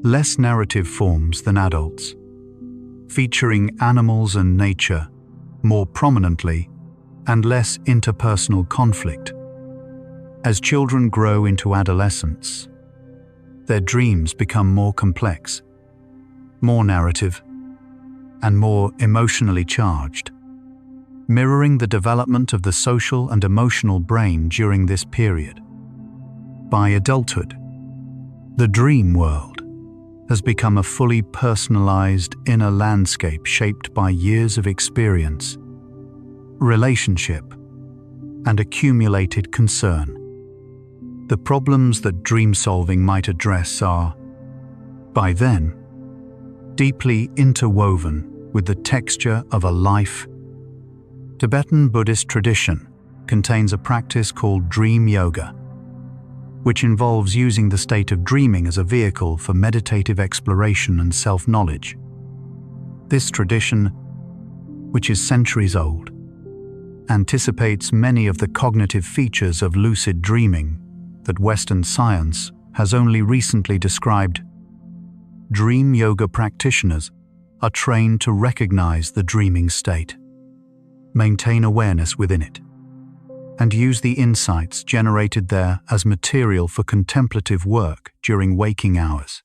less narrative forms than adults, featuring animals and nature more prominently and less interpersonal conflict. As children grow into adolescence, their dreams become more complex, more narrative, and more emotionally charged, mirroring the development of the social and emotional brain during this period. By adulthood, the dream world has become a fully personalized inner landscape shaped by years of experience, relationship, and accumulated concern. The problems that dream solving might address are, by then, deeply interwoven with the texture of a life. Tibetan Buddhist tradition contains a practice called dream yoga, which involves using the state of dreaming as a vehicle for meditative exploration and self-knowledge. This tradition, which is centuries old, anticipates many of the cognitive features of lucid dreaming that Western science has only recently described. Dream yoga practitioners are trained to recognize the dreaming state, maintain awareness within it, and use the insights generated there as material for contemplative work during waking hours.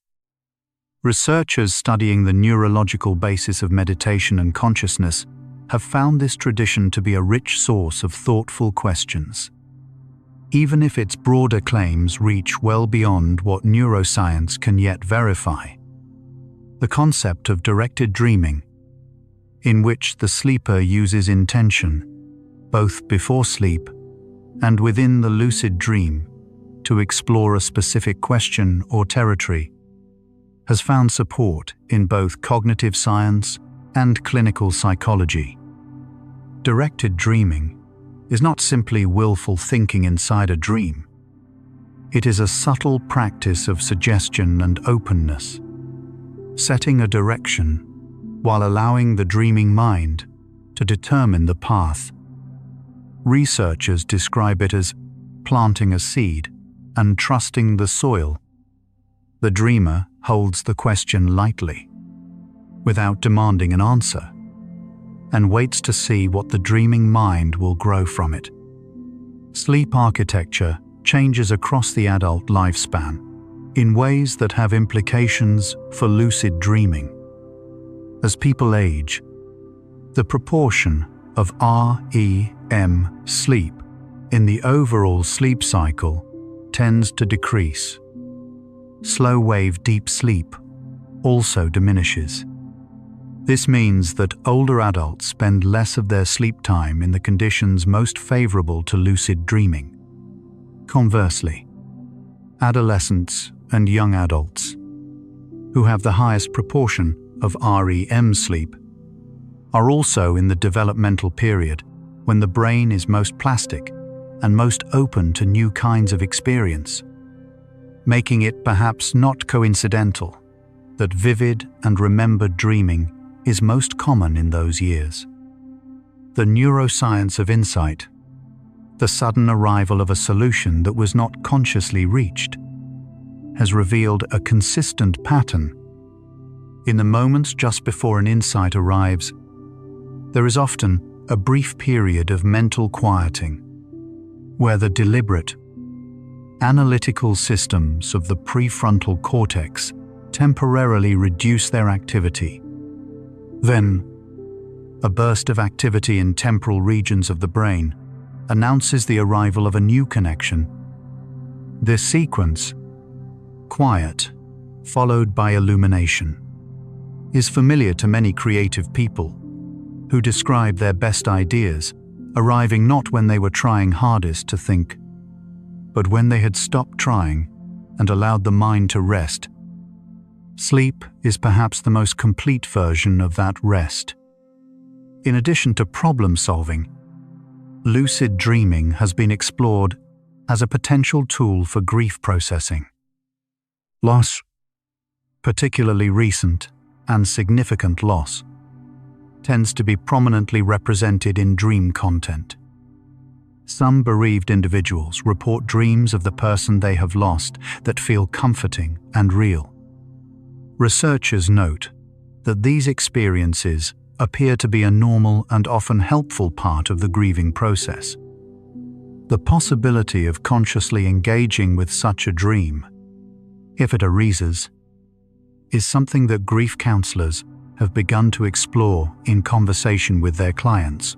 Researchers studying the neurological basis of meditation and consciousness have found this tradition to be a rich source of thoughtful questions. Even if its broader claims reach well beyond what neuroscience can yet verify. The concept of directed dreaming, in which the sleeper uses intention, both before sleep and within the lucid dream, to explore a specific question or territory, has found support in both cognitive science and clinical psychology. Directed dreaming is not simply willful thinking inside a dream. It is a subtle practice of suggestion and openness, setting a direction while allowing the dreaming mind to determine the path. Researchers describe it as planting a seed and trusting the soil. The dreamer holds the question lightly, without demanding an answer, and waits to see what the dreaming mind will grow from it. Sleep architecture changes across the adult lifespan in ways that have implications for lucid dreaming. As people age, the proportion of REM sleep in the overall sleep cycle tends to decrease. Slow-wave deep sleep also diminishes. This means that older adults spend less of their sleep time in the conditions most favorable to lucid dreaming. Conversely, adolescents and young adults, who have the highest proportion of REM sleep, are also in the developmental period when the brain is most plastic and most open to new kinds of experience, making it perhaps not coincidental that vivid and remembered dreaming is most common in those years. The neuroscience of insight, the sudden arrival of a solution that was not consciously reached, has revealed a consistent pattern. In the moments just before an insight arrives, there is often a brief period of mental quieting, where the deliberate, analytical systems of the prefrontal cortex temporarily reduce their activity. Then, a burst of activity in temporal regions of the brain announces the arrival of a new connection. This sequence, quiet, followed by illumination, is familiar to many creative people who describe their best ideas arriving not when they were trying hardest to think, but when they had stopped trying and allowed the mind to rest. Sleep is perhaps the most complete version of that rest. In addition to problem solving, lucid dreaming has been explored as a potential tool for grief processing. Loss, particularly recent and significant loss, tends to be prominently represented in dream content. Some bereaved individuals report dreams of the person they have lost that feel comforting and real. Researchers note that these experiences appear to be a normal and often helpful part of the grieving process. The possibility of consciously engaging with such a dream, if it arises, is something that grief counselors have begun to explore in conversation with their clients,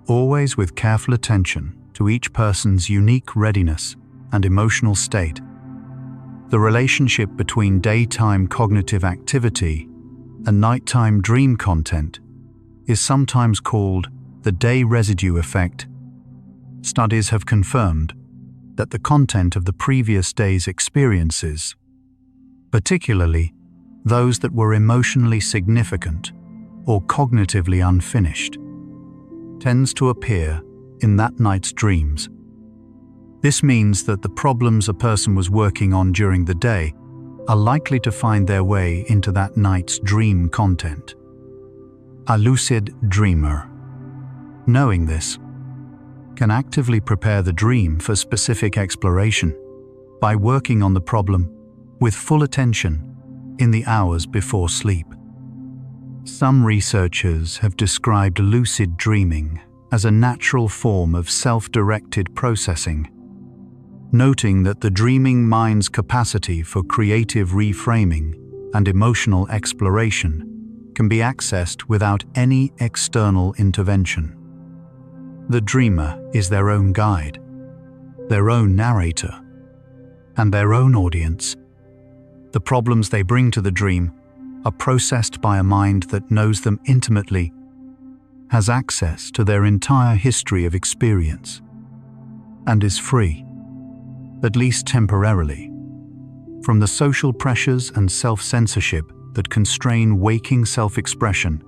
always with careful attention to each person's unique readiness and emotional state. The relationship between daytime cognitive activity and nighttime dream content is sometimes called the day residue effect. Studies have confirmed that the content of the previous day's experiences, particularly those that were emotionally significant or cognitively unfinished, tends to appear in that night's dreams. This means that the problems a person was working on during the day are likely to find their way into that night's dream content. A lucid dreamer, knowing this, can actively prepare the dream for specific exploration by working on the problem with full attention in the hours before sleep. Some researchers have described lucid dreaming as a natural form of self-directed processing, noting that the dreaming mind's capacity for creative reframing and emotional exploration can be accessed without any external intervention. The dreamer is their own guide, their own narrator, and their own audience. The problems they bring to the dream are processed by a mind that knows them intimately, has access to their entire history of experience, and is free, at least temporarily, from the social pressures and self-censorship that constrain waking self-expression.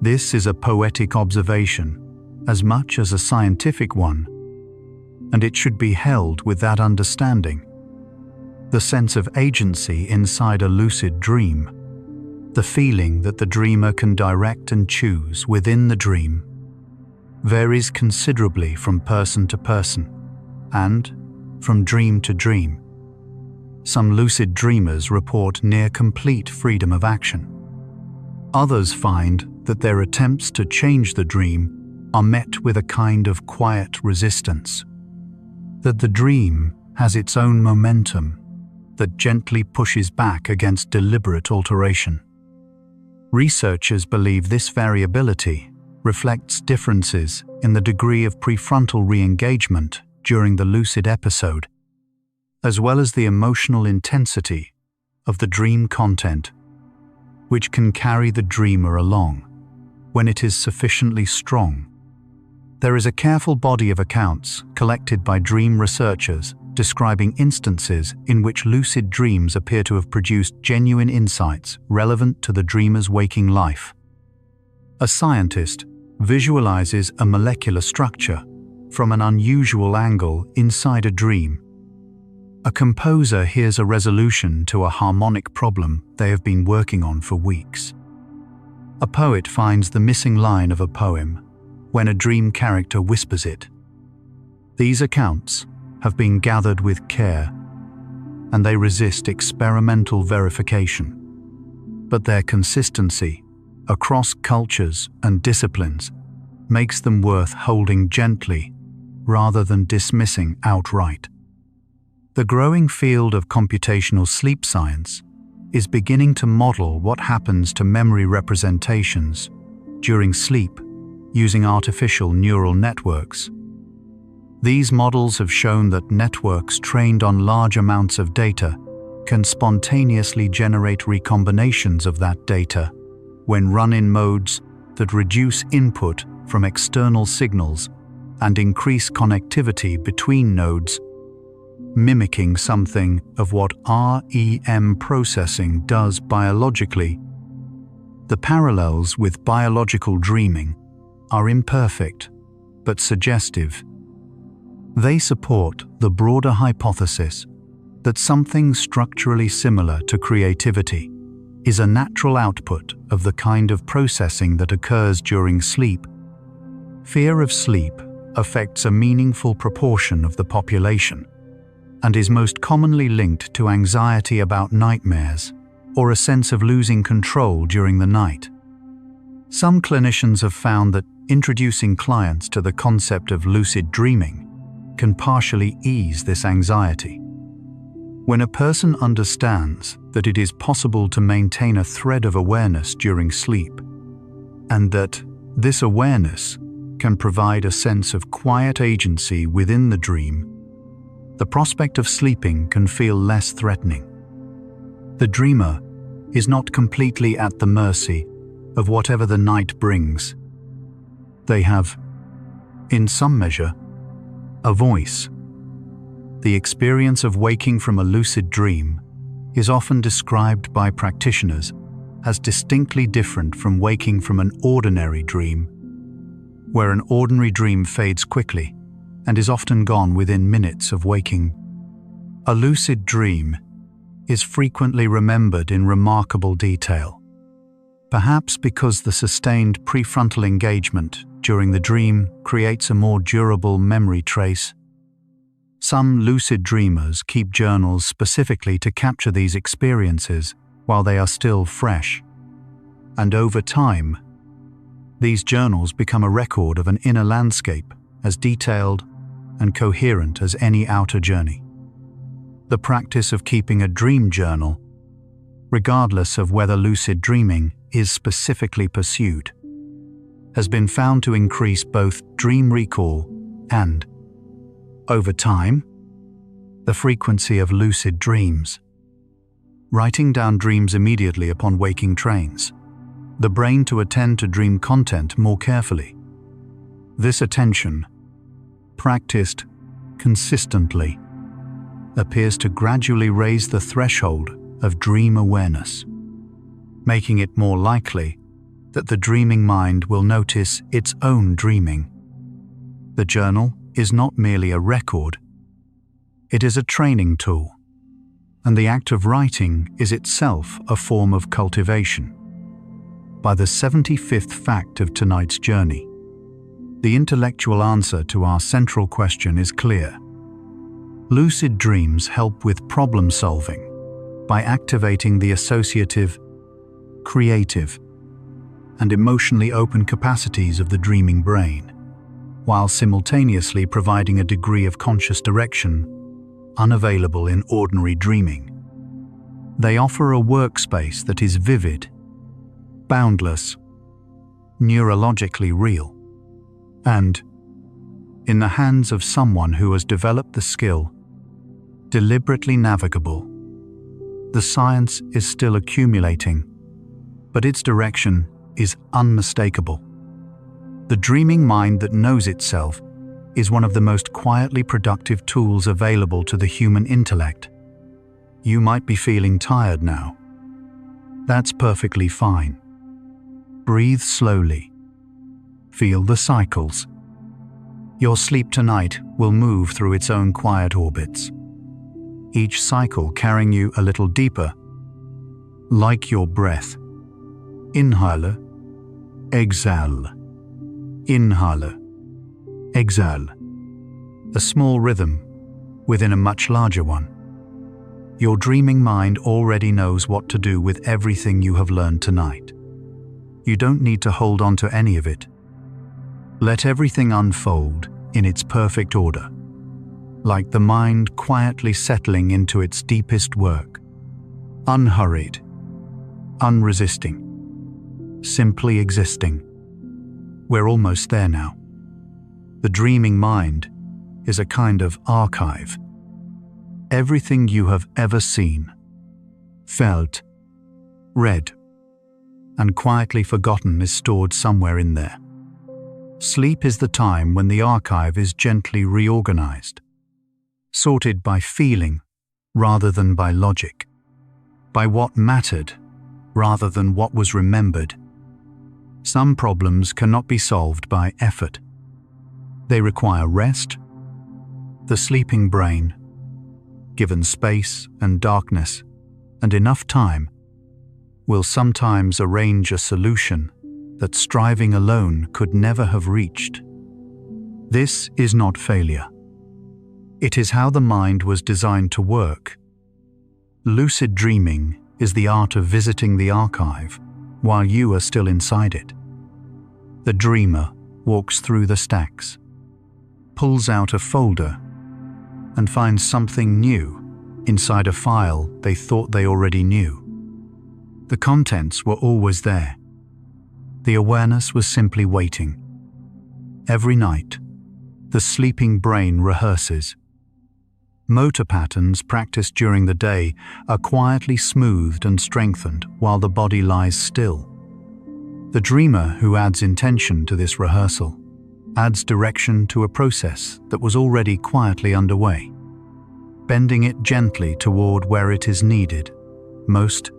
This is a poetic observation as much as a scientific one, and it should be held with that understanding. The sense of agency inside a lucid dream, the feeling that the dreamer can direct and choose within the dream, varies considerably from person to person and from dream to dream. Some lucid dreamers report near complete freedom of action. Others find that their attempts to change the dream are met with a kind of quiet resistance, that the dream has its own momentum that gently pushes back against deliberate alteration. Researchers believe this variability reflects differences in the degree of prefrontal re-engagement during the lucid episode, as well as the emotional intensity of the dream content, which can carry the dreamer along when it is sufficiently strong. There is a careful body of accounts collected by dream researchers describing instances in which lucid dreams appear to have produced genuine insights relevant to the dreamer's waking life. A scientist visualizes a molecular structure from an unusual angle inside a dream. A composer hears a resolution to a harmonic problem they have been working on for weeks. A poet finds the missing line of a poem when a dream character whispers it. These accounts have been gathered with care, and they resist experimental verification. But their consistency across cultures and disciplines makes them worth holding gently rather than dismissing outright. The growing field of computational sleep science is beginning to model what happens to memory representations during sleep using artificial neural networks. These models have shown that networks trained on large amounts of data can spontaneously generate recombinations of that data when run in modes that reduce input from external signals and increase connectivity between nodes, mimicking something of what REM processing does biologically. The parallels with biological dreaming are imperfect but suggestive. They support the broader hypothesis that something structurally similar to creativity is a natural output of the kind of processing that occurs during sleep. Fear of sleep affects a meaningful proportion of the population and is most commonly linked to anxiety about nightmares or a sense of losing control during the night. Some clinicians have found that introducing clients to the concept of lucid dreaming can partially ease this anxiety. When a person understands that it is possible to maintain a thread of awareness during sleep, and that this awareness can provide a sense of quiet agency within the dream, the prospect of sleeping can feel less threatening. The dreamer is not completely at the mercy of whatever the night brings. They have, in some measure, a voice. The experience of waking from a lucid dream is often described by practitioners as distinctly different from waking from an ordinary dream, where an ordinary dream fades quickly and is often gone within minutes of waking. A lucid dream is frequently remembered in remarkable detail, perhaps because the sustained prefrontal engagement during the dream creates a more durable memory trace. Some lucid dreamers keep journals specifically to capture these experiences while they are still fresh, and over time, these journals become a record of an inner landscape as detailed and coherent as any outer journey. The practice of keeping a dream journal, regardless of whether lucid dreaming is specifically pursued, has been found to increase both dream recall and, over time, the frequency of lucid dreams. Writing down dreams immediately upon waking trains the brain to attend to dream content more carefully. This attention, practiced consistently, appears to gradually raise the threshold of dream awareness, making it more likely that the dreaming mind will notice its own dreaming. The journal is not merely a record, it is a training tool, and the act of writing is itself a form of cultivation. By the 75th fact of tonight's journey, the intellectual answer to our central question is clear. Lucid dreams help with problem solving by activating the associative, creative, and emotionally open capacities of the dreaming brain, while simultaneously providing a degree of conscious direction unavailable in ordinary dreaming. They offer a workspace that is vivid, boundless, neurologically real, and, in the hands of someone who has developed the skill, deliberately navigable. The science is still accumulating, but its direction is unmistakable. The dreaming mind that knows itself is one of the most quietly productive tools available to the human intellect. You might be feeling tired now. That's perfectly fine. Breathe slowly. Feel the cycles. Your sleep tonight will move through its own quiet orbits, each cycle carrying you a little deeper, like your breath. Inhaler, exhale. Inhaler, exhale. A small rhythm within a much larger one. Your dreaming mind already knows what to do with everything you have learned tonight. You don't need to hold on to any of it. Let everything unfold in its perfect order, like the mind quietly settling into its deepest work, unhurried, unresisting, simply existing. We're almost there now. The dreaming mind is a kind of archive. Everything you have ever seen, felt, read, and quietly forgotten is stored somewhere in there. Sleep is the time when the archive is gently reorganized, sorted by feeling rather than by logic, by what mattered rather than what was remembered. Some problems cannot be solved by effort. They require rest. The sleeping brain, given space and darkness and enough time, will sometimes arrange a solution that striving alone could never have reached. This is not failure. It is how the mind was designed to work. Lucid dreaming is the art of visiting the archive while you are still inside it. The dreamer walks through the stacks, pulls out a folder, and finds something new inside a file they thought they already knew. The contents were always there. The awareness was simply waiting. Every night, the sleeping brain rehearses. Motor patterns practiced during the day are quietly smoothed and strengthened while the body lies still. The dreamer who adds intention to this rehearsal adds direction to a process that was already quietly underway, bending it gently toward where it is needed most.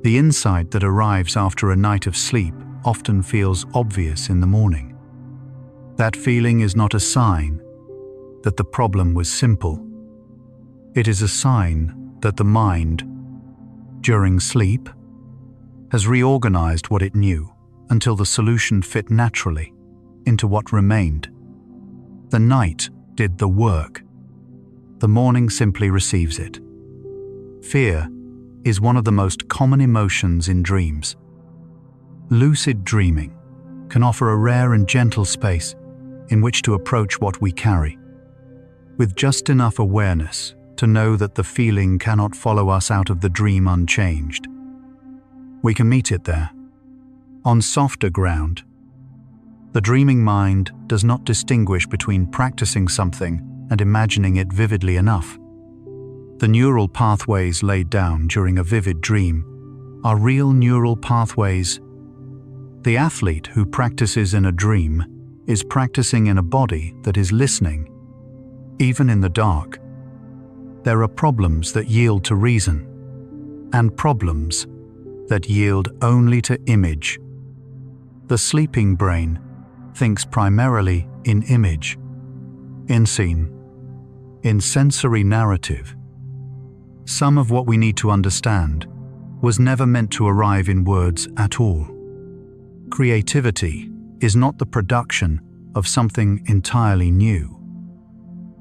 The insight that arrives after a night of sleep often feels obvious in the morning. That feeling is not a sign that the problem was simple. It is a sign that the mind, during sleep, has reorganized what it knew until the solution fit naturally into what remained. The night did the work. The morning simply receives it. Fear is one of the most common emotions in dreams. Lucid dreaming can offer a rare and gentle space in which to approach what we carry, with just enough awareness to know that the feeling cannot follow us out of the dream unchanged. We can meet it there, on softer ground. The dreaming mind does not distinguish between practicing something and imagining it vividly enough. The neural pathways laid down during a vivid dream are real neural pathways. The athlete who practices in a dream is practicing in a body that is listening, even in the dark. There are problems that yield to reason, and problems that yield only to image. The sleeping brain thinks primarily in image, in scene, in sensory narrative. Some of what we need to understand was never meant to arrive in words at all. Creativity is not the production of something entirely new.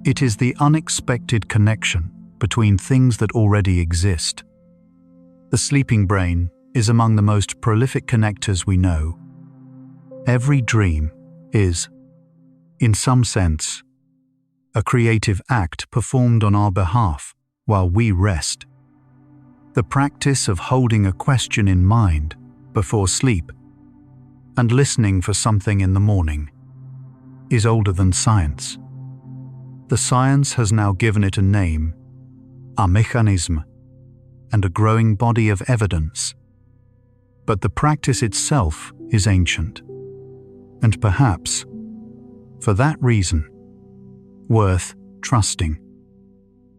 It is the unexpected connection between things that already exist. The sleeping brain is among the most prolific connectors we know. Every dream is, in some sense, a creative act performed on our behalf while we rest. The practice of holding a question in mind before sleep and listening for something in the morning is older than science. The science has now given it a name, a mechanism, and a growing body of evidence. But the practice itself is ancient, and perhaps, for that reason, worth trusting.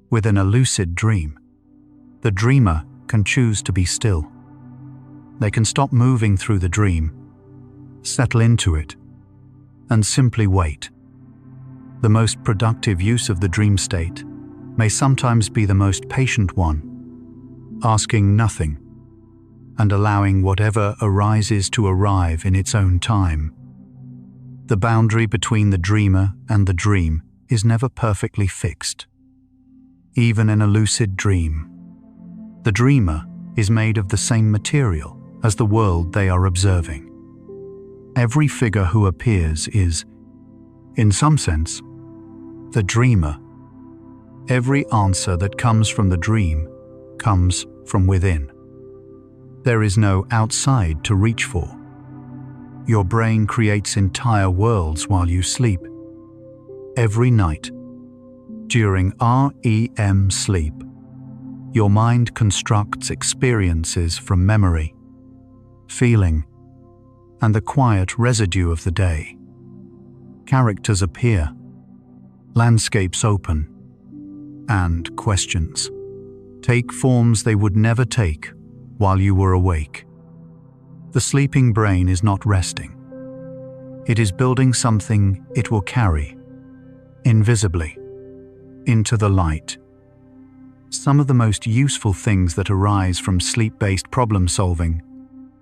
Within a lucid dream, the dreamer can choose to be still. They can stop moving through the dream, settle into it, and simply wait. The most productive use of the dream state may sometimes be the most patient one, asking nothing and allowing whatever arises to arrive in its own time. The boundary between the dreamer and the dream is never perfectly fixed. Even in a lucid dream, the dreamer is made of the same material as the world they are observing. Every figure who appears is, in some sense, the dreamer. Every answer that comes from the dream comes from within. There is no outside to reach for. Your brain creates entire worlds while you sleep. Every night, during REM sleep, your mind constructs experiences from memory, feeling, and the quiet residue of the day. Characters appear, landscapes open, and questions take forms they would never take while you were awake. The sleeping brain is not resting. It is building something it will carry, invisibly, into the light. Some of the most useful things that arise from sleep-based problem solving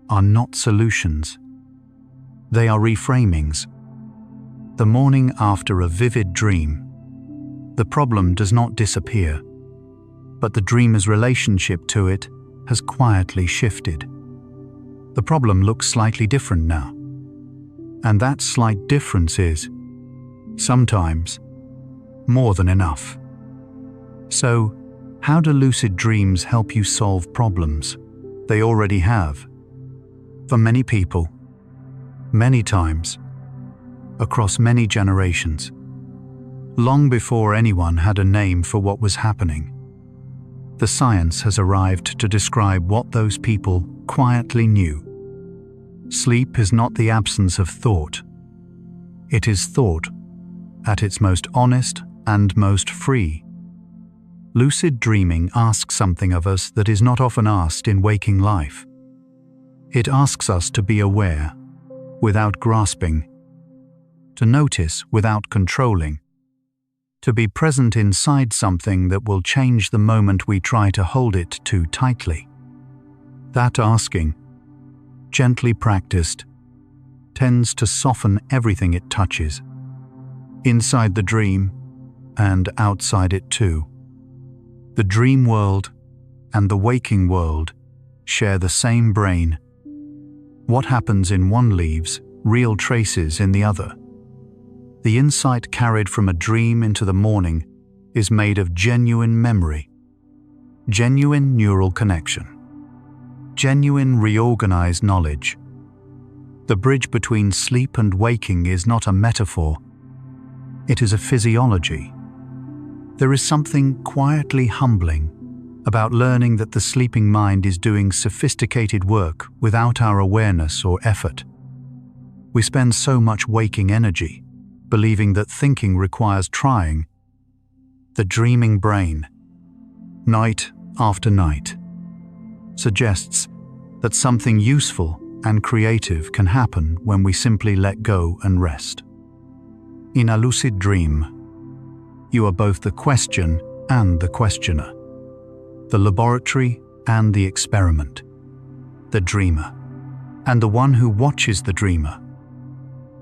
are not solutions. They are reframings. The morning after a vivid dream, the problem does not disappear, but the dreamer's relationship to it has quietly shifted. The problem looks slightly different now, and that slight difference is, sometimes, more than enough. So, how do lucid dreams help you solve problems they already have? For many people, many times, across many generations, long before anyone had a name for what was happening, the science has arrived to describe what those people quietly knew. Sleep is not the absence of thought. It is thought at its most honest and most free. Lucid dreaming asks something of us that is not often asked in waking life. It asks us to be aware, without grasping, to notice without controlling, to be present inside something that will change the moment we try to hold it too tightly. That asking, gently practiced, tends to soften everything it touches, inside the dream and outside it too. The dream world and the waking world share the same brain. What happens in one leaves real traces in the other. The insight carried from a dream into the morning is made of genuine memory, genuine neural connection, genuine reorganized knowledge. The bridge between sleep and waking is not a metaphor. It is a physiology. There is something quietly humbling about learning that the sleeping mind is doing sophisticated work without our awareness or effort. We spend so much waking energy believing that thinking requires trying. The dreaming brain, night after night, suggests that something useful and creative can happen when we simply let go and rest. In a lucid dream, you are both the question and the questioner, the laboratory and the experiment, the dreamer, and the one who watches the dreamer.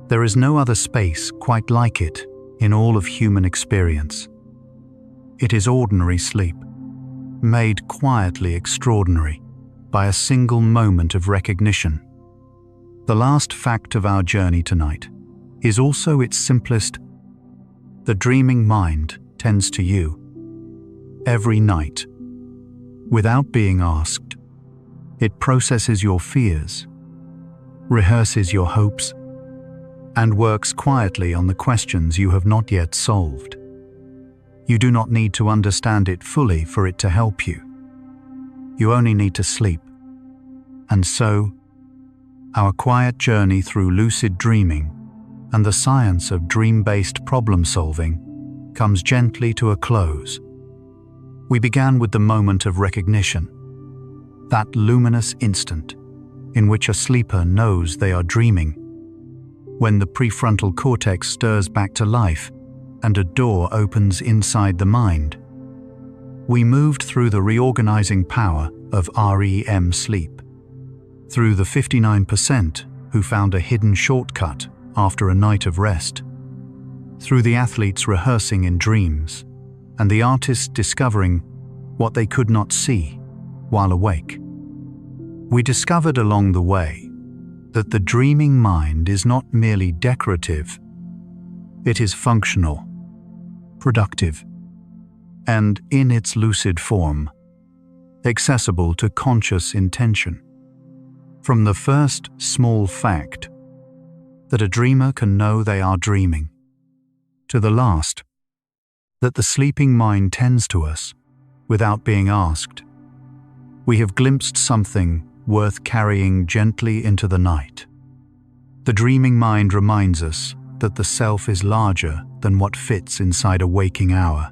There is no other space quite like it in all of human experience. It is ordinary sleep, made quietly extraordinary by a single moment of recognition. The last fact of our journey tonight is also its simplest. The dreaming mind tends to you every night. Without being asked, it processes your fears, rehearses your hopes, and works quietly on the questions you have not yet solved. You do not need to understand it fully for it to help you. You only need to sleep. And so, our quiet journey through lucid dreaming and the science of dream-based problem-solving comes gently to a close. We began with the moment of recognition, that luminous instant in which a sleeper knows they are dreaming, when the prefrontal cortex stirs back to life and a door opens inside the mind. We moved through the reorganizing power of REM sleep, through the 59% who found a hidden shortcut after a night of rest, through the athletes rehearsing in dreams, and the artists discovering what they could not see while awake. We discovered along the way that the dreaming mind is not merely decorative, it is functional, productive, and in its lucid form, accessible to conscious intention. From the first small fact that a dreamer can know they are dreaming, to the last, that the sleeping mind tends to us without being asked, we have glimpsed something worth carrying gently into the night. The dreaming mind reminds us that the self is larger than what fits inside a waking hour.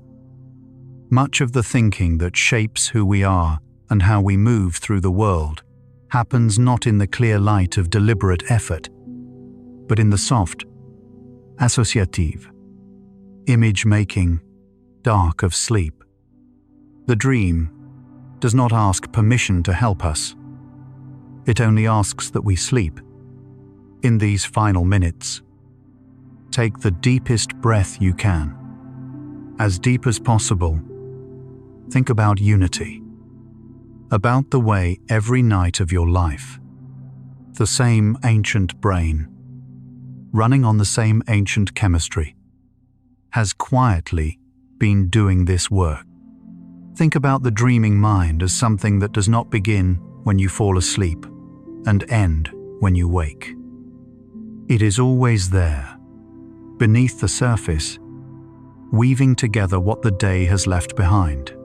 Much of the thinking that shapes who we are and how we move through the world happens not in the clear light of deliberate effort, but in the soft, associative, image-making dark of sleep. The dream does not ask permission to help us. It only asks that we sleep in these final minutes. take the deepest breath you can. As deep as possible, think about unity, about the way every night of your life, the same ancient brain, running on the same ancient chemistry, has quietly been doing this work. Think about the dreaming mind as something that does not begin when you fall asleep and end when you wake. It is always there, beneath the surface, weaving together what the day has left behind.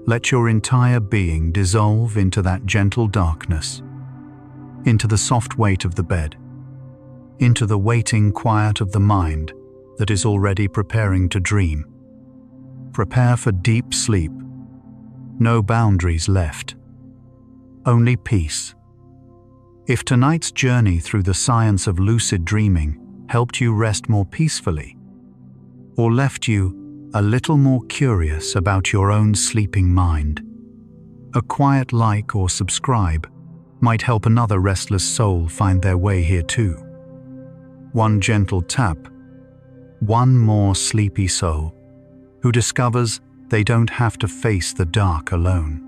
Let your entire being dissolve into that gentle darkness, into the soft weight of the bed, into the waiting quiet of the mind that is already preparing to dream. Prepare for deep sleep. No boundaries left. Only peace. If tonight's journey through the science of lucid dreaming helped you rest more peacefully, or left you a little more curious about your own sleeping mind, a quiet like or subscribe might help another restless soul find their way here too. One gentle tap, one more sleepy soul who discovers they don't have to face the dark alone.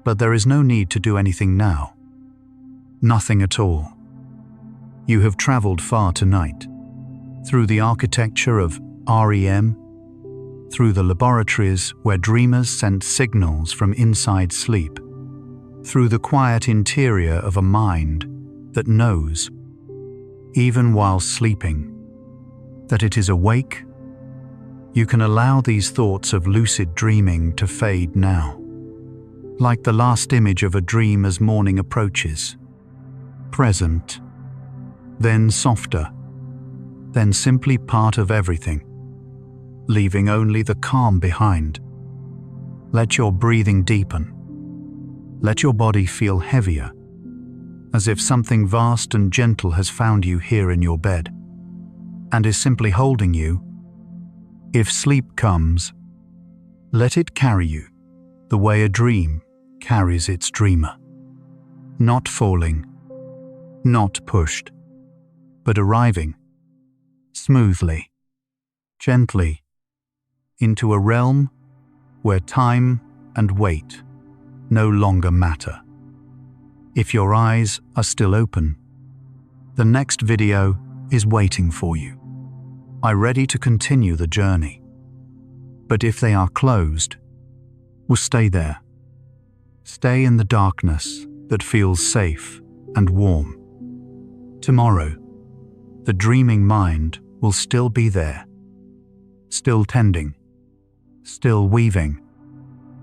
But there is no need to do anything now. Nothing at all. You have traveled far tonight, through the architecture of REM, through the laboratories where dreamers sent signals from inside sleep, through the quiet interior of a mind that knows, even while sleeping, that it is awake. You can allow these thoughts of lucid dreaming to fade now, like the last image of a dream as morning approaches. Present, then softer, then simply part of everything, leaving only the calm behind. Let your breathing deepen. Let your body feel heavier, as if something vast and gentle has found you here in your bed, and is simply holding you. If sleep comes, let it carry you the way a dream carries its dreamer. Not falling, not pushed, but arriving smoothly, gently, into a realm where time and weight no longer matter. If your eyes are still open, the next video is waiting for you. I'm ready to continue the journey. But if they are closed, well, stay there. Stay in the darkness that feels safe and warm. Tomorrow, the dreaming mind will still be there, still tending, still weaving,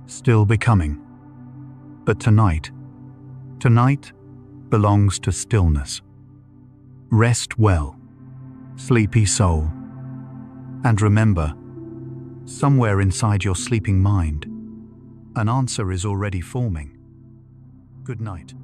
still becoming. But tonight belongs to stillness. Rest well, sleepy soul. And remember, somewhere inside your sleeping mind, an answer is already forming. Good night.